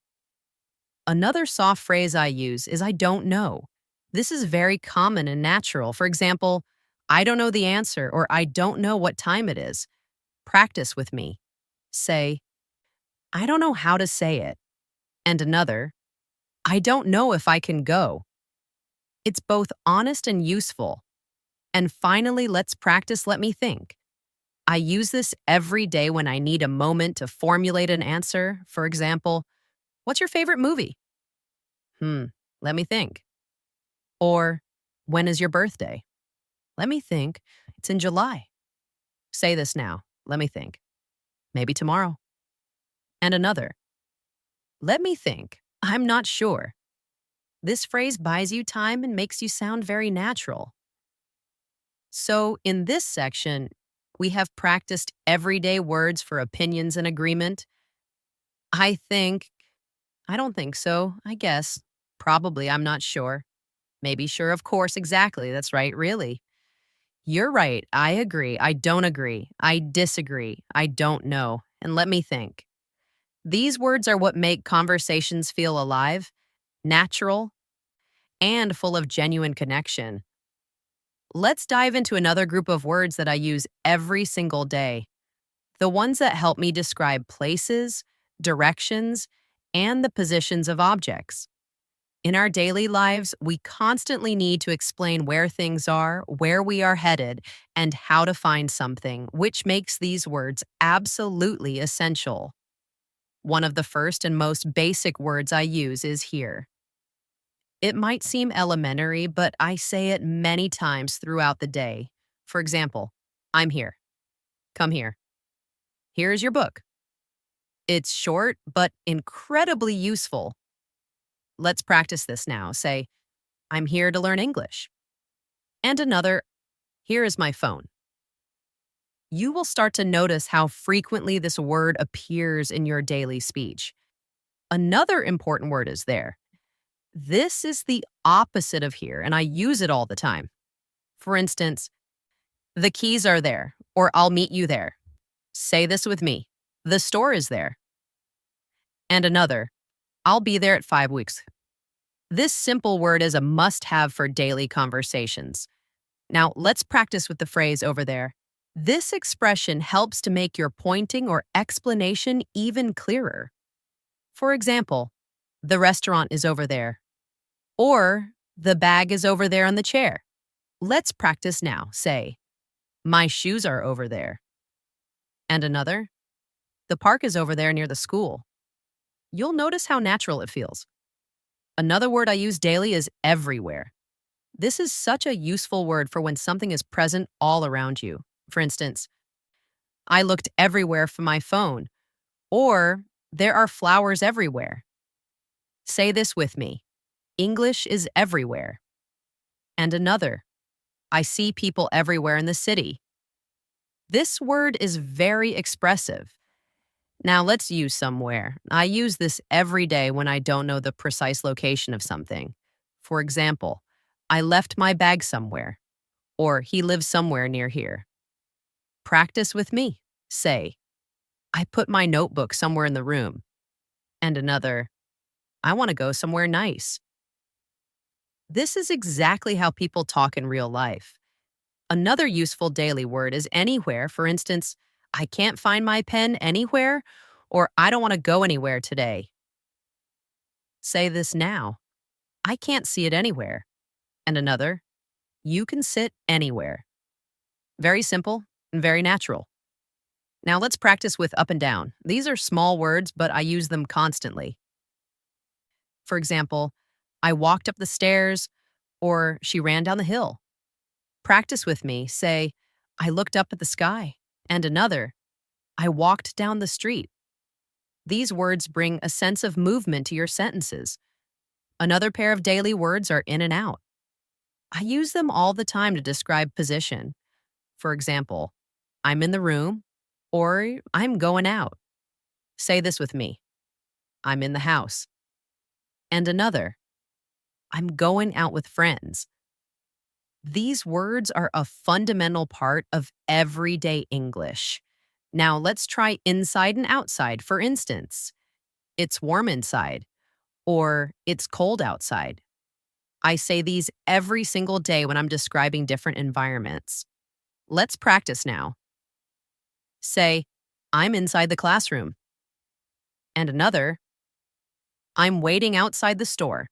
Another soft phrase I use is "I don't know." This is very common and natural. For example, "I don't know the answer," or "I don't know what time it is." Practice with me. Say, "I don't know how to say it." And another, "I don't know if I can go." It's both honest and useful. And finally, let's practice "let me think." I use this every day when I need a moment to formulate an answer. For example, "What's your favorite movie?" Let me think. Or, "When is your birthday?" Let me think. "It's in July." Say this now. Let me think. "Maybe tomorrow." And another, "Let me think. I'm not sure." This phrase buys you time and makes you sound very natural. So, in this section, we have practiced everyday words for opinions and agreement. "I think," "I don't think so," "I guess," "Probably," "I'm not sure," "Maybe," "Sure," "Of course," "Exactly," "That's right," "Really." "You're right," "I agree," "I don't agree," "I disagree," "I don't know," and "let me think." These words are what make conversations feel alive, natural, and full of genuine connection. Let's dive into another group of words that I use every single day, the ones that help me describe places, directions, and the positions of objects. In our daily lives, we constantly need to explain where things are, where we are headed, and how to find something, which makes these words absolutely essential. One of the first and most basic words I use is "here." It might seem elementary, but I say it many times throughout the day. For example, "I'm here." "Come here." "Here is your book." It's short, but incredibly useful. Let's practice this now. Say, "I'm here to learn English." And another, "Here is my phone." You will start to notice how frequently this word appears in your daily speech. Another important word is "there." This is the opposite of "here," and I use it all the time. For instance, "The keys are there," or "I'll meet you there." Say this with me. "The store is there." And another, "I'll be there at 5 weeks." This simple word is a must-have for daily conversations. Now, let's practice with the phrase "over there." This expression helps to make your pointing or explanation even clearer. For example, "The restaurant is over there," or "The bag is over there on the chair." Let's practice now. Say, "My shoes are over there." And another, "The park is over there near the school." you'll notice how natural it feels. Another word I use daily is everywhere. This is such a useful word for when something is present all around you. For instance, I looked everywhere for my phone, or there are flowers everywhere. Say this with me. English is everywhere. And another, I see people everywhere in the city. This word is very expressive. Now let's use somewhere. I use this every day when I don't know the precise location of something. For example, I left my bag somewhere, or he lives somewhere near here. Practice with me. Say, I put my notebook somewhere in the room. And another, I want to go somewhere nice. This is exactly how people talk in real life. Another useful daily word is anywhere. For instance, I can't find my pen anywhere, or I don't want to go anywhere today. Say this now. I can't see it anywhere. And another, you can sit anywhere. Very simple and very natural. Now let's practice with up and down. These are small words, but I use them constantly. For example, I walked up the stairs, or she ran down the hill. Practice with me. Say, I looked up at the sky. And another, I walked down the street. These words bring a sense of movement to your sentences. Another pair of daily words are in and out. I use them all the time to describe position. For example, I'm in the room, or I'm going out. Say this with me. I'm in the house. And another, I'm going out with friends. These words are a fundamental part of everyday English. Now let's try inside and outside. For instance, it's warm inside, or it's cold outside. I say these every single day when I'm describing different environments. Let's practice now. Say, I'm inside the classroom. And another, I'm waiting outside the store.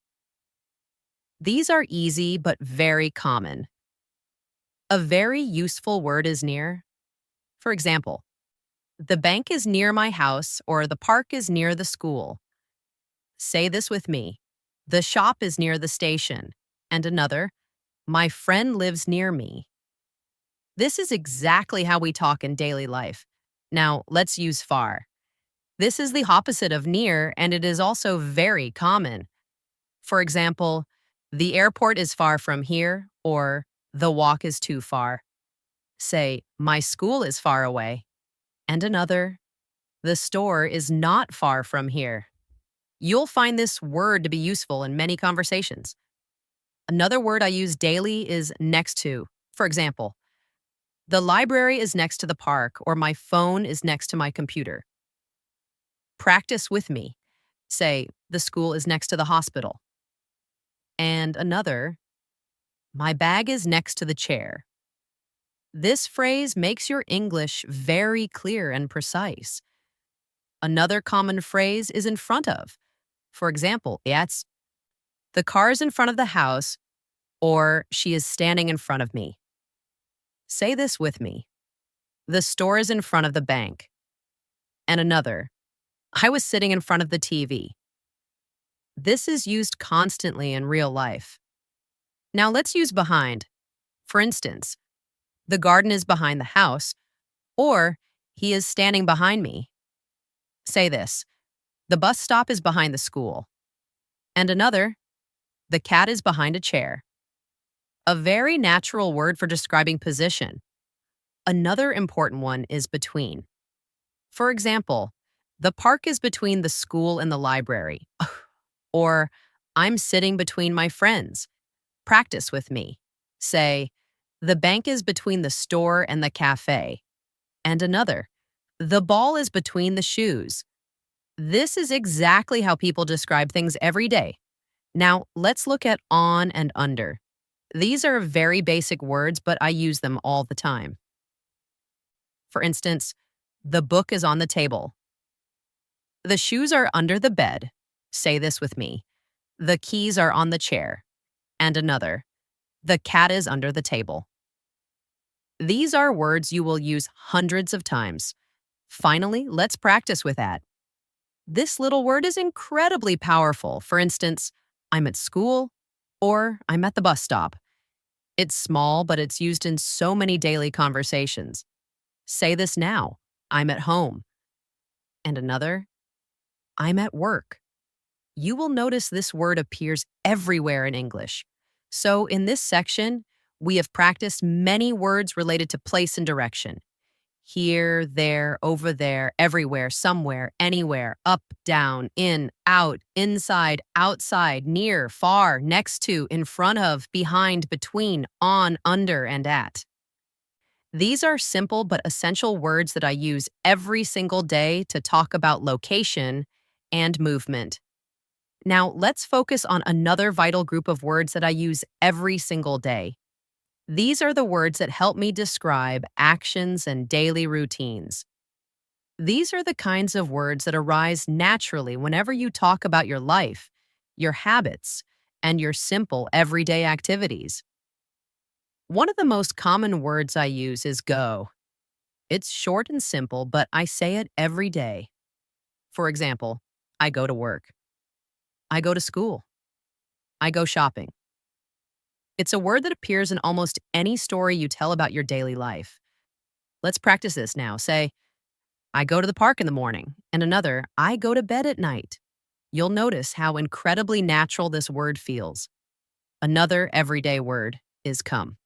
These are easy but very common. A very useful word is near. For example, the bank is near my house, or the park is near the school. Say this with me. The shop is near the station. And another, my friend lives near me. This is exactly how we talk in daily life. Now, let's use far. This is the opposite of near, and it is also very common. For example, the airport is far from here, or the walk is too far. Say, my school is far away. And another, the store is not far from here. You'll find this word to be useful in many conversations. Another word I use daily is next to. For example, the library is next to the park, or my phone is next to my computer. Practice with me. Say, the school is next to the hospital. And another, my bag is next to the chair. This phrase makes your English very clear and precise. Another common phrase is in front of. For example, it's the car is in front of the house, or she is standing in front of me. Say this with me. The store is in front of the bank. And another, I was sitting in front of the TV. This is used constantly in real life. Now let's use behind. For instance, the garden is behind the house, or he is standing behind me. Say this. The bus stop is behind the school. And another, the cat is behind a chair. A very natural word for describing position. Another important one is between. For example, the park is between the school and the library. Or, I'm sitting between my friends. Practice with me. Say, the bank is between the store and the cafe. And another, the ball is between the shoes. This is exactly how people describe things every day. Now, let's look at on and under. These are very basic words, but I use them all the time. For instance, the book is on the table. The shoes are under the bed. Say this with me. The keys are on the chair. And another, the cat is under the table. These are words you will use hundreds of times. Finally, let's practice with that. This little word is incredibly powerful. For instance, I'm at school or I'm at the bus stop. It's small, but it's used in so many daily conversations. Say this now. I'm at home. And another, I'm at work. You will notice this word appears everywhere in English. So in this section, we have practiced many words related to place and direction. Here, there, over there, everywhere, somewhere, anywhere, up, down, in, out, inside, outside, near, far, next to, in front of, behind, between, on, under, and at. These are simple but essential words that I use every single day to talk about location and movement. Now, let's focus on another vital group of words that I use every single day. These are the words that help me describe actions and daily routines. These are the kinds of words that arise naturally whenever you talk about your life, your habits, and your simple everyday activities. One of the most common words I use is go. It's short and simple, but I say it every day. For example, I go to work. I go to school. I go shopping. It's a word that appears in almost any story you tell about your daily life. Let's practice this now. Say, I go to the park in the morning, and another, I go to bed at night. You'll notice how incredibly natural this word feels. Another everyday word is come.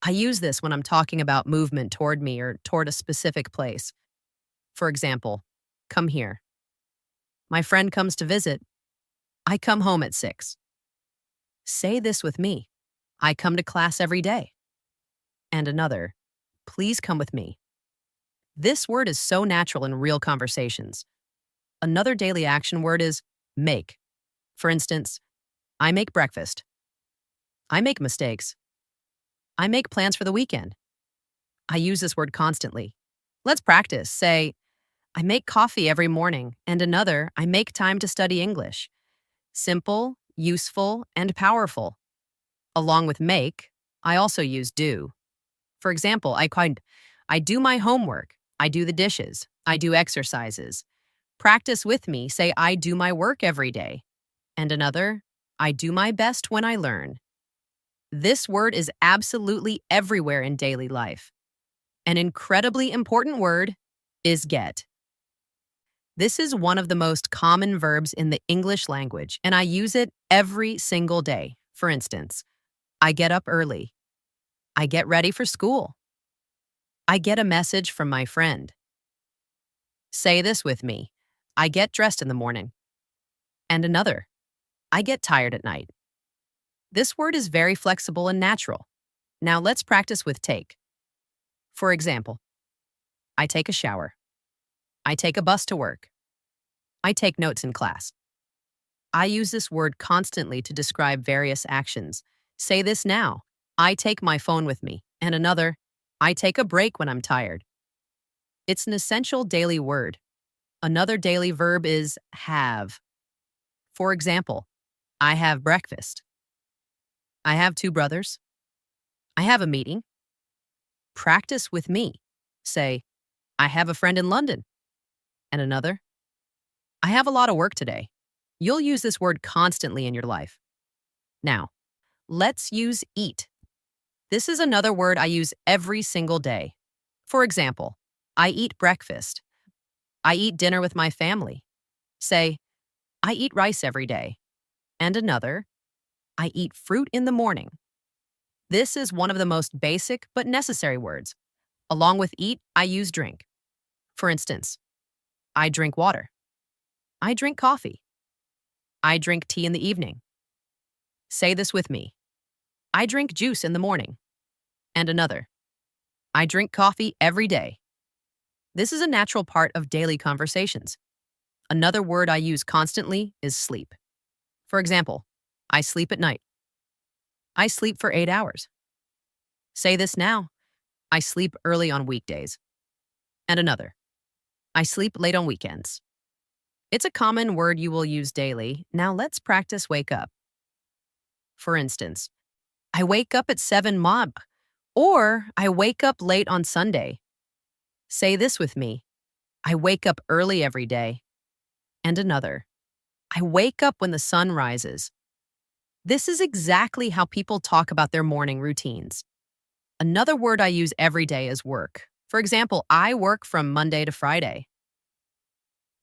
I use this when I'm talking about movement toward me or toward a specific place. For example, come here. My friend comes to visit. I come home at 6. Say this with me. I come to class every day. And another, please come with me. This word is so natural in real conversations. Another daily action word is make. For instance, I make breakfast. I make mistakes. I make plans for the weekend. I use this word constantly. Let's practice. Say, I make coffee every morning. And another, I make time to study English. Simple, useful, and powerful. Along with make, I also use do. For example, I do my homework. I do the dishes. I do exercises. Practice with me. Say, I do my work every day. And another, I do my best when I learn. This word is absolutely everywhere in daily life. An incredibly important word is get. This is one of the most common verbs in the English language, and I use it every single day. For instance, I get up early. I get ready for school. I get a message from my friend. Say this with me. I get dressed in the morning. And another, I get tired at night. This word is very flexible and natural. Now let's practice with take. For example, I take a shower. I take a bus to work. I take notes in class. I use this word constantly to describe various actions. Say this now. I take my phone with me. And another, I take a break when I'm tired. It's an essential daily word. Another daily verb is have. For example, I have breakfast. I have 2 brothers. I have a meeting. Practice with me. Say, I have a friend in London. And another, I have a lot of work today. You'll use this word constantly in your life. Now, let's use eat. This is another word I use every single day. For example, I eat breakfast. I eat dinner with my family. Say, I eat rice every day. And another, I eat fruit in the morning. This is one of the most basic but necessary words. Along with eat, I use drink. For instance, I drink water. I drink coffee. I drink tea in the evening. Say this with me. I drink juice in the morning. And another, I drink coffee every day. This is a natural part of daily conversations. Another word I use constantly is sleep. For example, I sleep at night. I sleep for 8 hours. Say this now. I sleep early on weekdays. And another, I sleep late on weekends. It's a common word you will use daily. Now let's practice wake up. For instance, I wake up at 7 mob, or I wake up late on Sunday. Say this with me. I wake up early every day. And another, I wake up when the sun rises. This is exactly how people talk about their morning routines. Another word I use every day is work. For example, I work from Monday to Friday.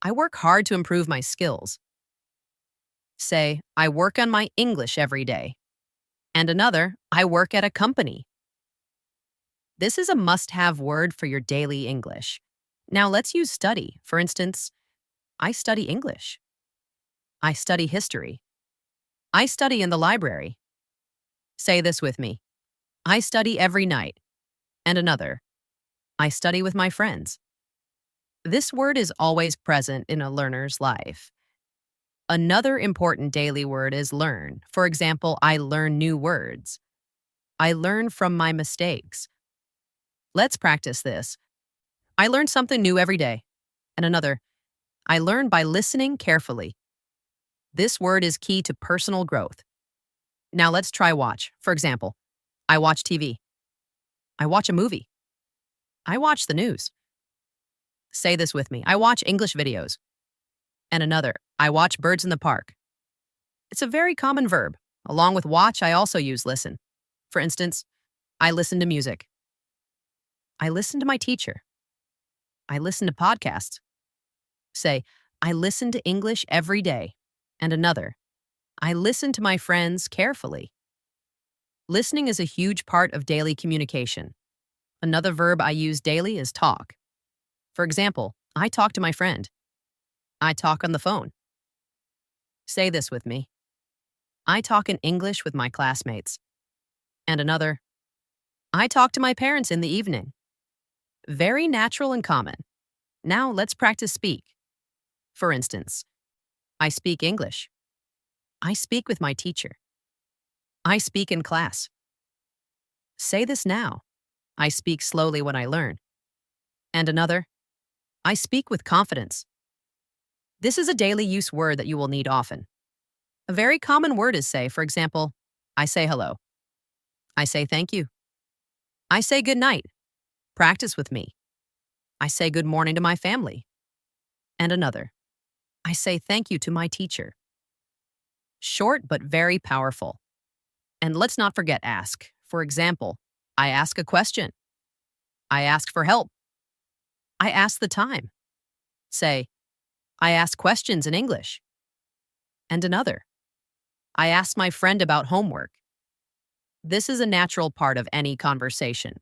I work hard to improve my skills. Say, I work on my English every day. And another, I work at a company. This is a must-have word for your daily English. Now let's use study. For instance, I study English. I study history. I study in the library. Say this with me. I study every night. And another, I study with my friends. This word is always present in a learner's life. Another important daily word is learn. For example, I learn new words. I learn from my mistakes. Let's practice this. I learn something new every day. And another, I learn by listening carefully. This word is key to personal growth. Now let's try watch. For example, I watch TV. I watch a movie. I watch the news. Say this with me. I watch English videos. And another, I watch birds in the park. It's a very common verb. Along with watch, I also use listen. For instance, I listen to music. I listen to my teacher. I listen to podcasts. Say, I listen to English every day. And another, I listen to my friends carefully. Listening is a huge part of daily communication. Another verb I use daily is talk. For example, I talk to my friend. I talk on the phone. Say this with me. I talk in English with my classmates. And another, I talk to my parents in the evening. Very natural and common. Now let's practice speak. For instance, I speak English. I speak with my teacher. I speak in class. Say this now. I speak slowly when I learn. And another, I speak with confidence. This is a daily use word that you will need often. A very common word is say, for example, I say hello. I say thank you. I say good night. Practice with me. I say good morning to my family. And another, I say thank you to my teacher. Short but very powerful. And let's not forget ask. For example, I ask a question. I ask for help. I ask the time. Say, I ask questions in English. And another, I ask my friend about homework. This is a natural part of any conversation.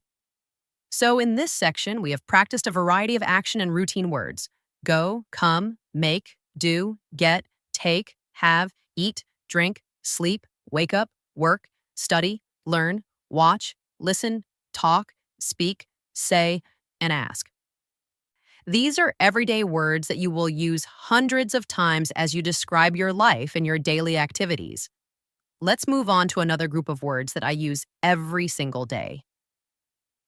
So in this section, we have practiced a variety of action and routine words. Go, come, make, do, get, take, have, eat, drink, sleep, wake up, work, study, learn, watch, listen, talk, speak, say, and ask. These are everyday words that you will use hundreds of times as you describe your life and your daily activities. Let's move on to another group of words that I use every single day.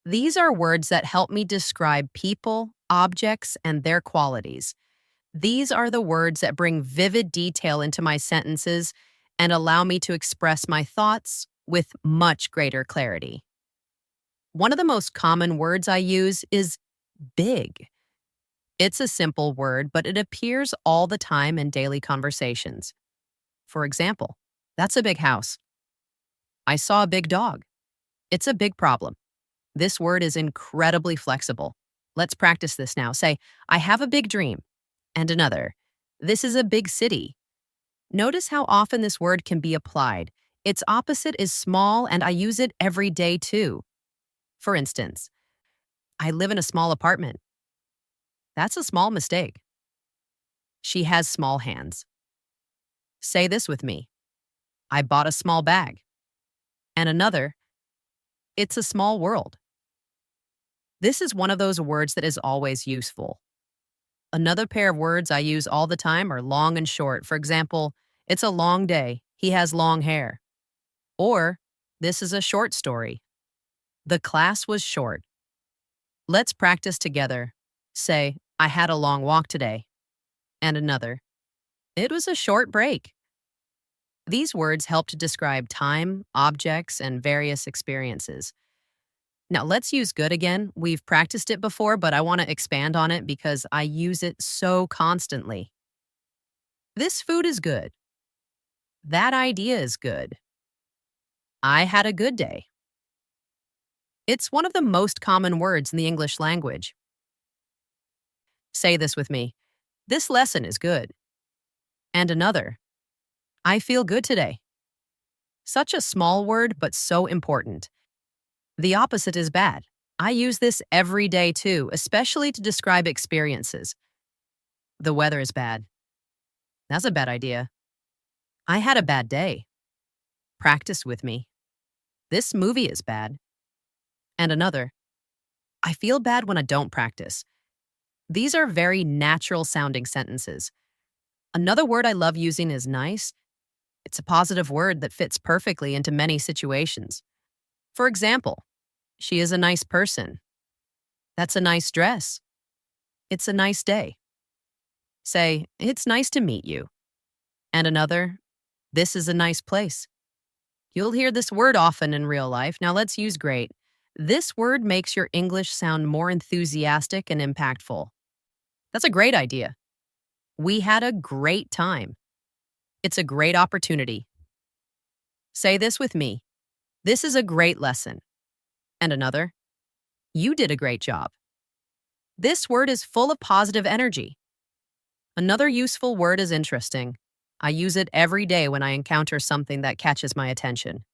These are words that help me describe people, objects, and their qualities. These are the words that bring vivid detail into my sentences and allow me to express my thoughts with much greater clarity. One of the most common words I use is big. It's a simple word, but it appears all the time in daily conversations. For example, that's a big house. I saw a big dog. It's a big problem. This word is incredibly flexible. Let's practice this now. Say, I have a big dream. And another, this is a big city. Notice how often this word can be applied. Its opposite is small, and I use it every day too. For instance, I live in a small apartment. That's a small mistake. She has small hands. Say this with me. I bought a small bag. And another, it's a small world. This is one of those words that is always useful. Another pair of words I use all the time are long and short. For example, it's a long day. He has long hair. Or, this is a short story. The class was short. Let's practice together. Say, I had a long walk today. And another, it was a short break. These words help to describe time, objects, and various experiences. Now let's use good again. We've practiced it before, but I want to expand on it because I use it so constantly. This food is good. That idea is good. I had a good day. It's one of the most common words in the English language. Say this with me. This lesson is good. And another. I feel good today. Such a small word, but so important. The opposite is bad. I use this every day too, especially to describe experiences. The weather is bad. That's a bad idea. I had a bad day. Practice with me. This movie is bad. And another. I feel bad when I don't practice. These are very natural sounding sentences. Another word I love using is nice. It's a positive word that fits perfectly into many situations. For example, she is a nice person. That's a nice dress. It's a nice day. Say, it's nice to meet you. And another, this is a nice place. You'll hear this word often in real life. Now let's use great. This word makes your English sound more enthusiastic and impactful. That's a great idea. We had a great time. It's a great opportunity. Say this with me. This is a great lesson. And another, you did a great job. This word is full of positive energy. Another useful word is interesting. I use it every day when I encounter something that catches my attention.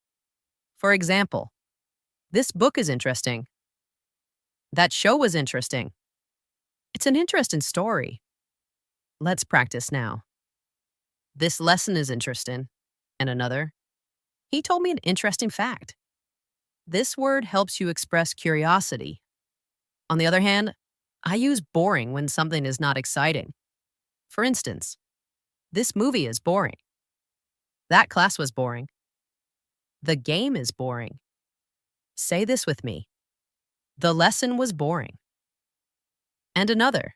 For example, this book is interesting. That show was interesting. It's an interesting story. Let's practice now. This lesson is interesting. And another, he told me an interesting fact. This word helps you express curiosity. On the other hand, I use boring when something is not exciting. For instance, this movie is boring. That class was boring. The game is boring. Say this with me. The lesson was boring. And another.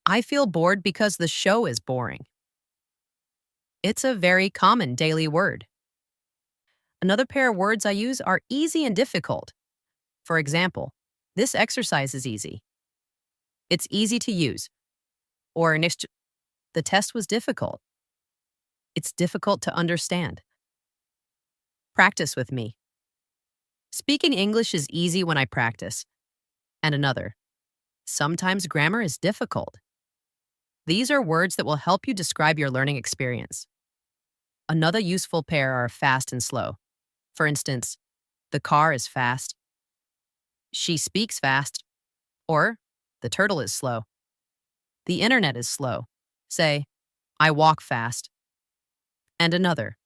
I feel bored because the show is boring. It's a very common daily word. Another pair of words I use are easy and difficult. For example, this exercise is easy. It's easy to use. Or the test was difficult. It's difficult to understand. Practice with me. Speaking English is easy when I practice. And another. Sometimes grammar is difficult. These are words that will help you describe your learning experience. Another useful pair are fast and slow. For instance, the car is fast. She speaks fast. Or, the turtle is slow. The internet is slow. Say, I walk fast. And another,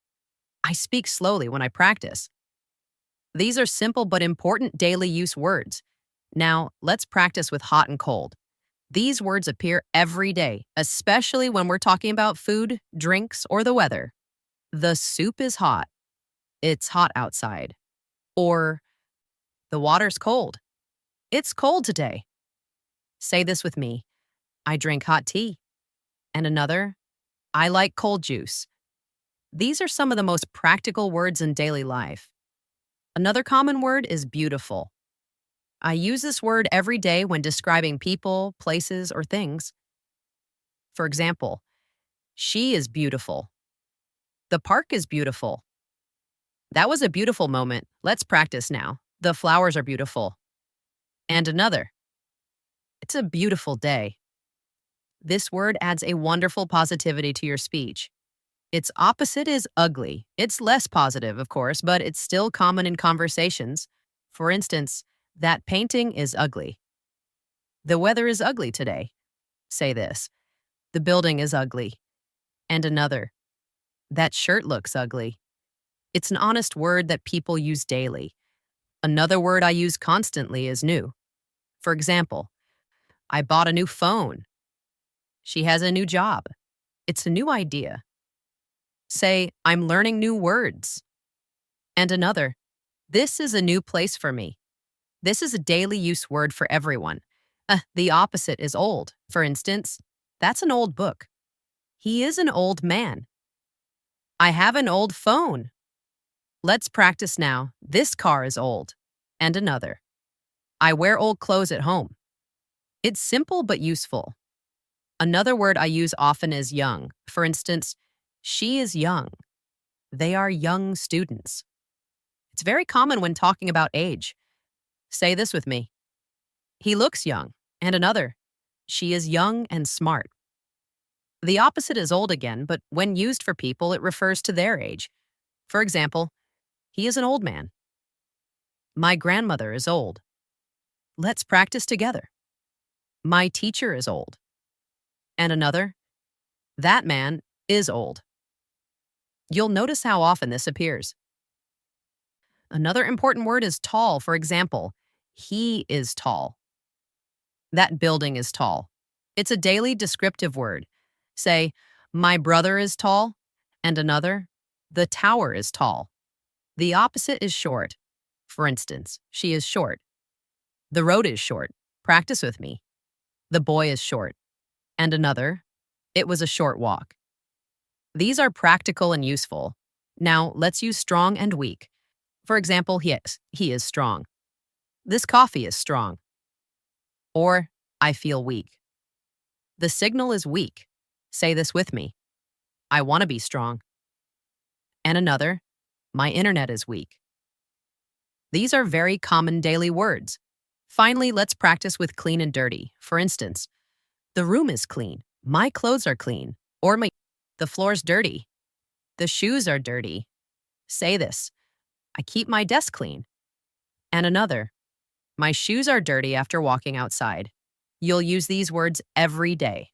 I speak slowly when I practice. These are simple but important daily use words. Now, let's practice with hot and cold. These words appear every day, especially when we're talking about food, drinks, or the weather. The soup is hot. It's hot outside. Or, the water's cold. It's cold today. Say this with me. I drink hot tea. And another, I like cold juice. These are some of the most practical words in daily life. Another common word is beautiful. I use this word every day when describing people, places, or things. For example, she is beautiful. The park is beautiful. That was a beautiful moment. Let's practice now. The flowers are beautiful. And another, it's a beautiful day. This word adds a wonderful positivity to your speech. Its opposite is ugly. It's less positive, of course, but it's still common in conversations. For instance, that painting is ugly. The weather is ugly today. Say this. The building is ugly. And another. That shirt looks ugly. It's an honest word that people use daily. Another word I use constantly is new. For example, I bought a new phone. She has a new job. It's a new idea. Say, I'm learning new words. And another, this is a new place for me. This is a daily use word for everyone. The opposite is old. For instance, that's an old book. He is an old man. I have an old phone. Let's practice now. This car is old. And another. I wear old clothes at home. It's simple but useful. Another word I use often is young. For instance, she is young. They are young students. It's very common when talking about age. Say this with me. He looks young. And another. She is young and smart. The opposite is old again, but when used for people, it refers to their age. For example, he is an old man. My grandmother is old. Let's practice together. My teacher is old. And another. That man is old. You'll notice how often this appears. Another important word is tall. For example, he is tall. That building is tall. It's a daily descriptive word. Say, my brother is tall, and another, the tower is tall. The opposite is short. For instance, she is short. The road is short. Practice with me. The boy is short. And another, it was a short walk. These are practical and useful. Now, let's use strong and weak. For example, he is strong. This coffee is strong. Or, I feel weak. The signal is weak. Say this with me. I want to be strong. And another, my internet is weak. These are very common daily words. Finally, let's practice with clean and dirty. For instance, the room is clean. My clothes are clean. Or the floor's dirty. The shoes are dirty. Say this. I keep my desk clean. And another, my shoes are dirty after walking outside. You'll use these words every day.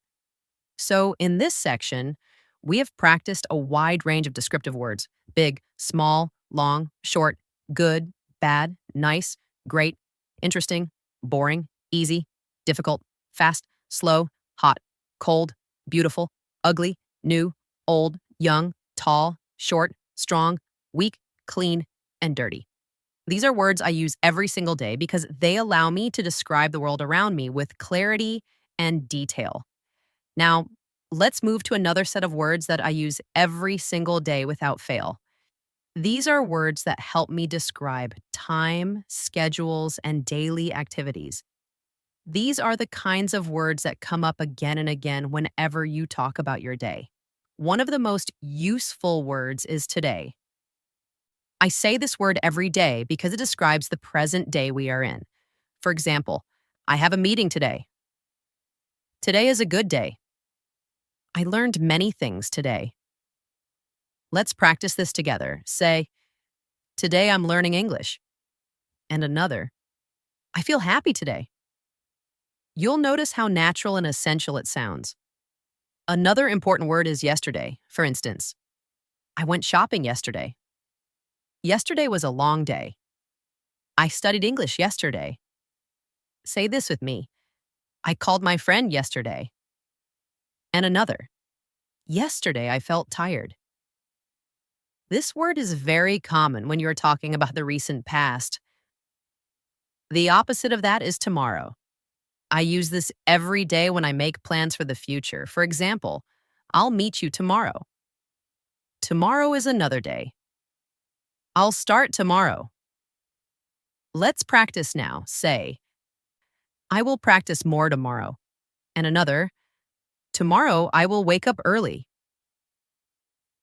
So in this section, we have practiced a wide range of descriptive words: big, small, long, short, good, bad, nice, great, interesting, boring, easy, difficult, fast, slow, hot, cold, beautiful, ugly, new, old, young, tall, short, strong, weak, clean, and dirty. These are words I use every single day because they allow me to describe the world around me with clarity and detail. Now, let's move to another set of words that I use every single day without fail. These are words that help me describe time, schedules, and daily activities. These are the kinds of words that come up again and again whenever you talk about your day. One of the most useful words is today. I say this word every day because it describes the present day we are in. For example, I have a meeting today. Today is a good day. I learned many things today. Let's practice this together. Say, today I'm learning English. And another, I feel happy today. You'll notice how natural and essential it sounds. Another important word is yesterday. For instance, I went shopping yesterday. Yesterday was a long day. I studied English yesterday. Say this with me. I called my friend yesterday. And another, yesterday I felt tired. This word is very common when you're talking about the recent past. The opposite of that is tomorrow. I use this every day when I make plans for the future. For example, I'll meet you tomorrow. Tomorrow is another day. I'll start tomorrow. Let's practice now. Say, I will practice more tomorrow. And another, tomorrow I will wake up early.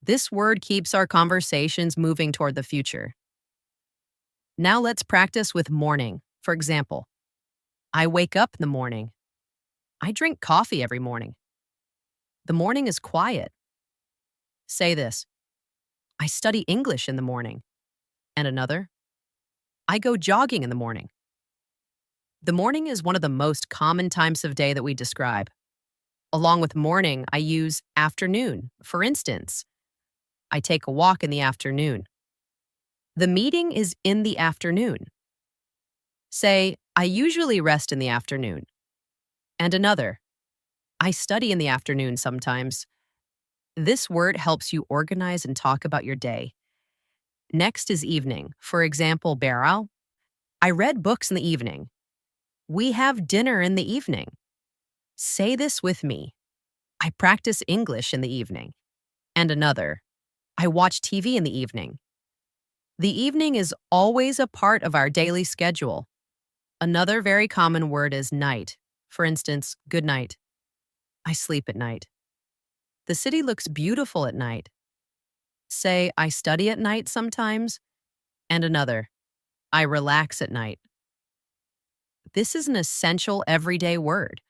This word keeps our conversations moving toward the future. Now let's practice with morning. For example, I wake up in the morning. I drink coffee every morning. The morning is quiet. Say this. I study English in the morning. And another, I go jogging in the morning. The morning is one of the most common times of day that we describe. Along with morning, I use afternoon. For instance, I take a walk in the afternoon. The meeting is in the afternoon. Say, I usually rest in the afternoon. And another, I study in the afternoon sometimes. This word helps you organize and talk about your day. Next is evening. For example, Beryl, I read books in the evening. We have dinner in the evening. Say this with me. I practice English in the evening. And another, I watch TV in the evening. The evening is always a part of our daily schedule. Another very common word is night. For instance, good night. I sleep at night. The city looks beautiful at night. Say, I study at night sometimes. And another, I relax at night. This is an essential everyday word.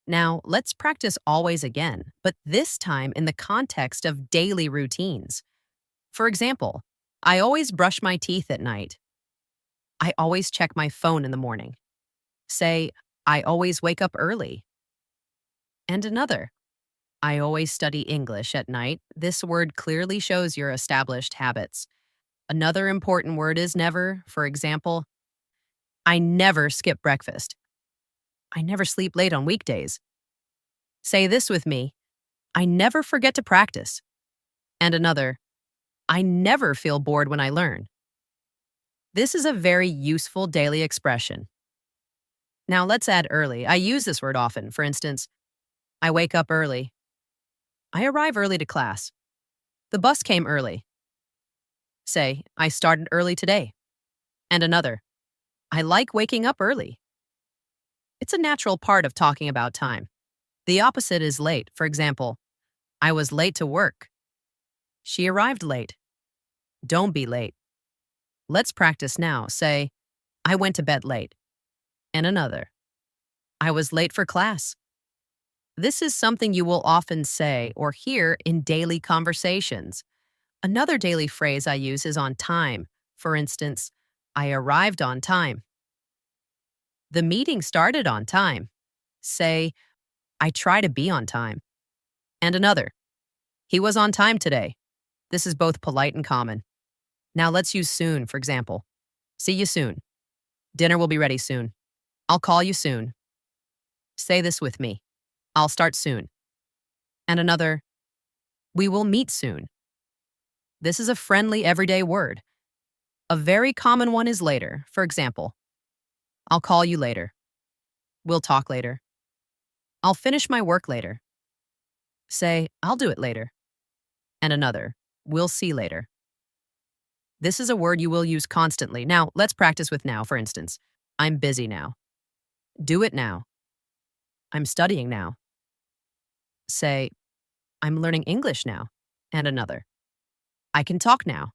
Now, let's practice always again, but this time in the context of daily routines. For example, I always brush my teeth at night. I always check my phone in the morning. Say, I always wake up early. And another, I always study English at night. This word clearly shows your established habits. Another important word is never. For example, I never skip breakfast. I never sleep late on weekdays. Say this with me, I never forget to practice. And another, I never feel bored when I learn. This is a very useful daily expression. Now let's add early. I use this word often. For instance, I wake up early. I arrive early to class. The bus came early. Say, I started early today. And another, I like waking up early. It's a natural part of talking about time. The opposite is late. For example, I was late to work. She arrived late. Don't be late. Let's practice now. Say, I went to bed late. And another, I was late for class. This is something you will often say or hear in daily conversations. Another daily phrase I use is on time. For instance, I arrived on time. The meeting started on time. Say, I try to be on time. And another, he was on time today. This is both polite and common. Now let's use soon, for example. See you soon. Dinner will be ready soon. I'll call you soon. Say this with me. I'll start soon. And another, we will meet soon. This is a friendly everyday word. A very common one is later. For example, I'll call you later. We'll talk later. I'll finish my work later. Say, I'll do it later. And another, we'll see later. This is a word you will use constantly. Now, let's practice with now, for instance. I'm busy now. Do it now. I'm studying now. Say, I'm learning English now. And another, I can talk now.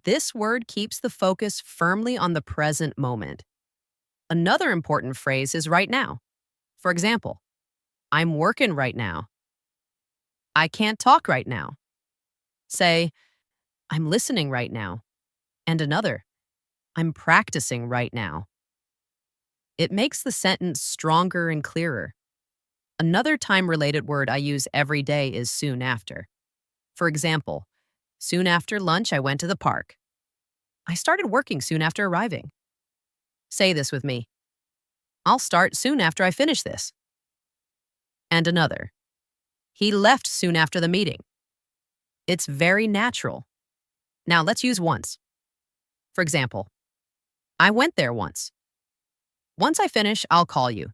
This word keeps the focus firmly on the present moment. Another important phrase is right now. For example, I'm working right now. I can't talk right now. Say, I'm listening right now. And another, I'm practicing right now. It makes the sentence stronger and clearer. Another time-related word I use every day is soon after. For example, soon after lunch, I went to the park. I started working soon after arriving. Say this with me. I'll start soon after I finish this. And another, he left soon after the meeting. It's very natural. Now let's use once. For example, I went there once. Once I finish, I'll call you.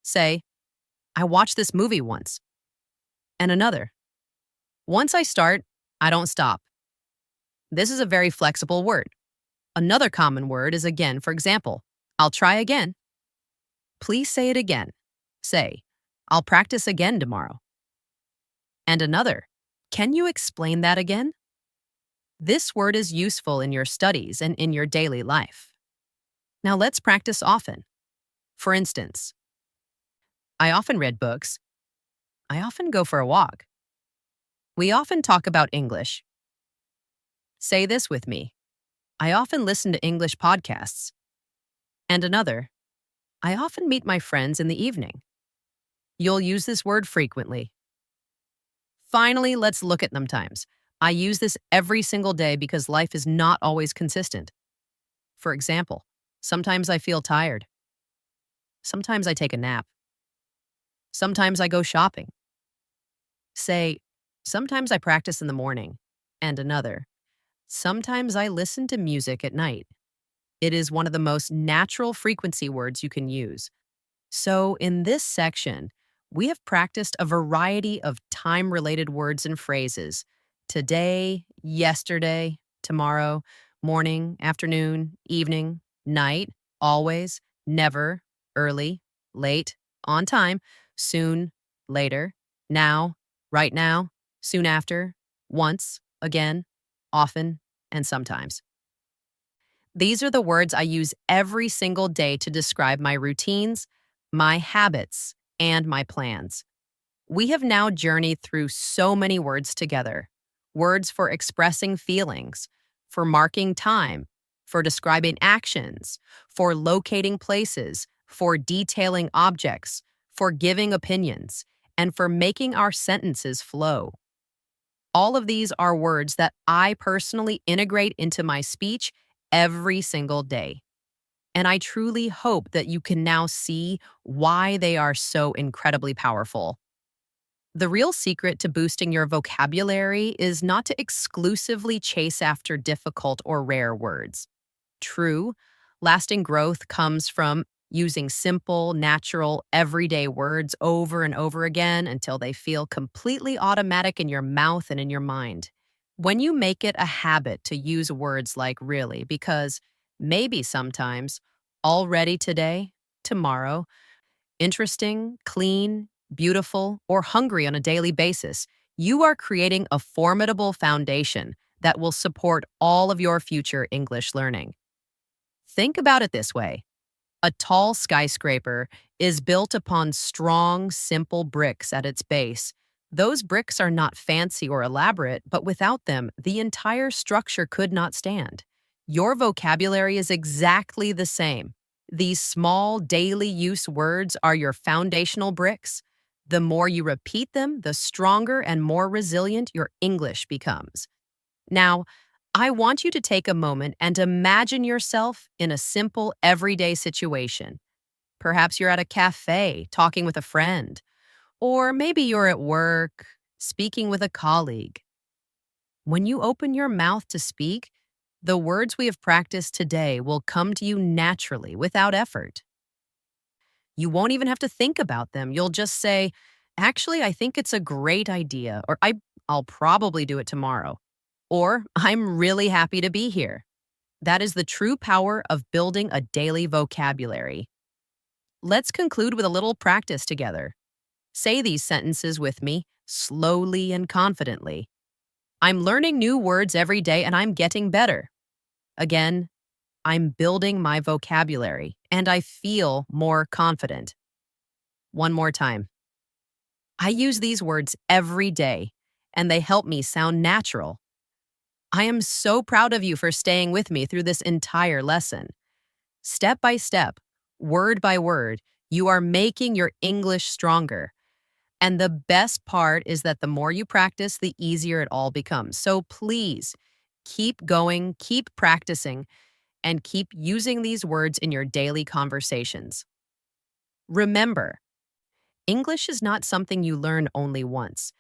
Say, I watched this movie once. And another, once I start, I don't stop. This is a very flexible word. Another common word is again. For example, I'll try again. Please say it again. Say, I'll practice again tomorrow. And another, can you explain that again? This word is useful in your studies and in your daily life. Now let's practice often. For instance, I often read books. I often go for a walk. We often talk about English. Say this with me. I often listen to English podcasts. And another, I often meet my friends in the evening. You'll use this word frequently. Finally, let's look at them times. I use this every single day because life is not always consistent. For example, sometimes I feel tired. Sometimes I take a nap. Sometimes I go shopping. Say, sometimes I practice in the morning. And another, sometimes I listen to music at night. It is one of the most natural frequency words you can use. So in this section, we have practiced a variety of time-related words and phrases. Today, yesterday, tomorrow, morning, afternoon, evening, night, always, never, early, late, on time, soon, later, now, right now, soon after, once, again, often, and sometimes. These are the words I use every single day to describe my routines, my habits, and my plans. We have now journeyed through so many words together. Words for expressing feelings, for marking time, for describing actions, for locating places, for detailing objects, for giving opinions, and for making our sentences flow. All of these are words that I personally integrate into my speech every single day. And I truly hope that you can now see why they are so incredibly powerful. The real secret to boosting your vocabulary is not to exclusively chase after difficult or rare words. True, lasting growth comes from using simple, natural, everyday words over and over again until they feel completely automatic in your mouth and in your mind. When you make it a habit to use words like really, because, maybe sometimes, already today, tomorrow, interesting, clean, beautiful, or hungry on a daily basis, you are creating a formidable foundation that will support all of your future English learning. Think about it this way. A tall skyscraper is built upon strong, simple bricks at its base. Those bricks are not fancy or elaborate, but without them, the entire structure could not stand. Your vocabulary is exactly the same. These small, daily use words are your foundational bricks. The more you repeat them, the stronger and more resilient your English becomes. Now, I want you to take a moment and imagine yourself in a simple, everyday situation. Perhaps you're at a cafe talking with a friend, or maybe you're at work speaking with a colleague. When you open your mouth to speak, the words we have practiced today will come to you naturally without effort. You won't even have to think about them. You'll just say, actually, I think it's a great idea, or I'll probably do it tomorrow, or I'm really happy to be here. That is the true power of building a daily vocabulary. Let's conclude with a little practice together. Say these sentences with me, slowly and confidently. I'm learning new words every day and I'm getting better. Again, I'm building my vocabulary and I feel more confident. One more time. I use these words every day and they help me sound natural. I am so proud of you for staying with me through this entire lesson. Step by step, word by word, you are making your English stronger. And the best part is that the more you practice, the easier it all becomes. So please keep going, keep practicing, and keep using these words in your daily conversations. Remember, English is not something you learn only once.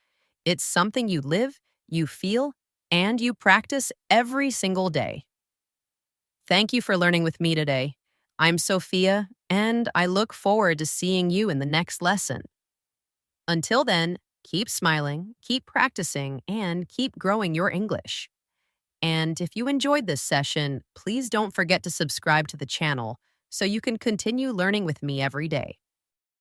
It's something you live, you feel, and you practice every single day. Thank you for learning with me today. I'm Sophia, and I look forward to seeing you in the next lesson. Until then, keep smiling, keep practicing, and keep growing your English. And if you enjoyed this session, please don't forget to subscribe to the channel so you can continue learning with me every day.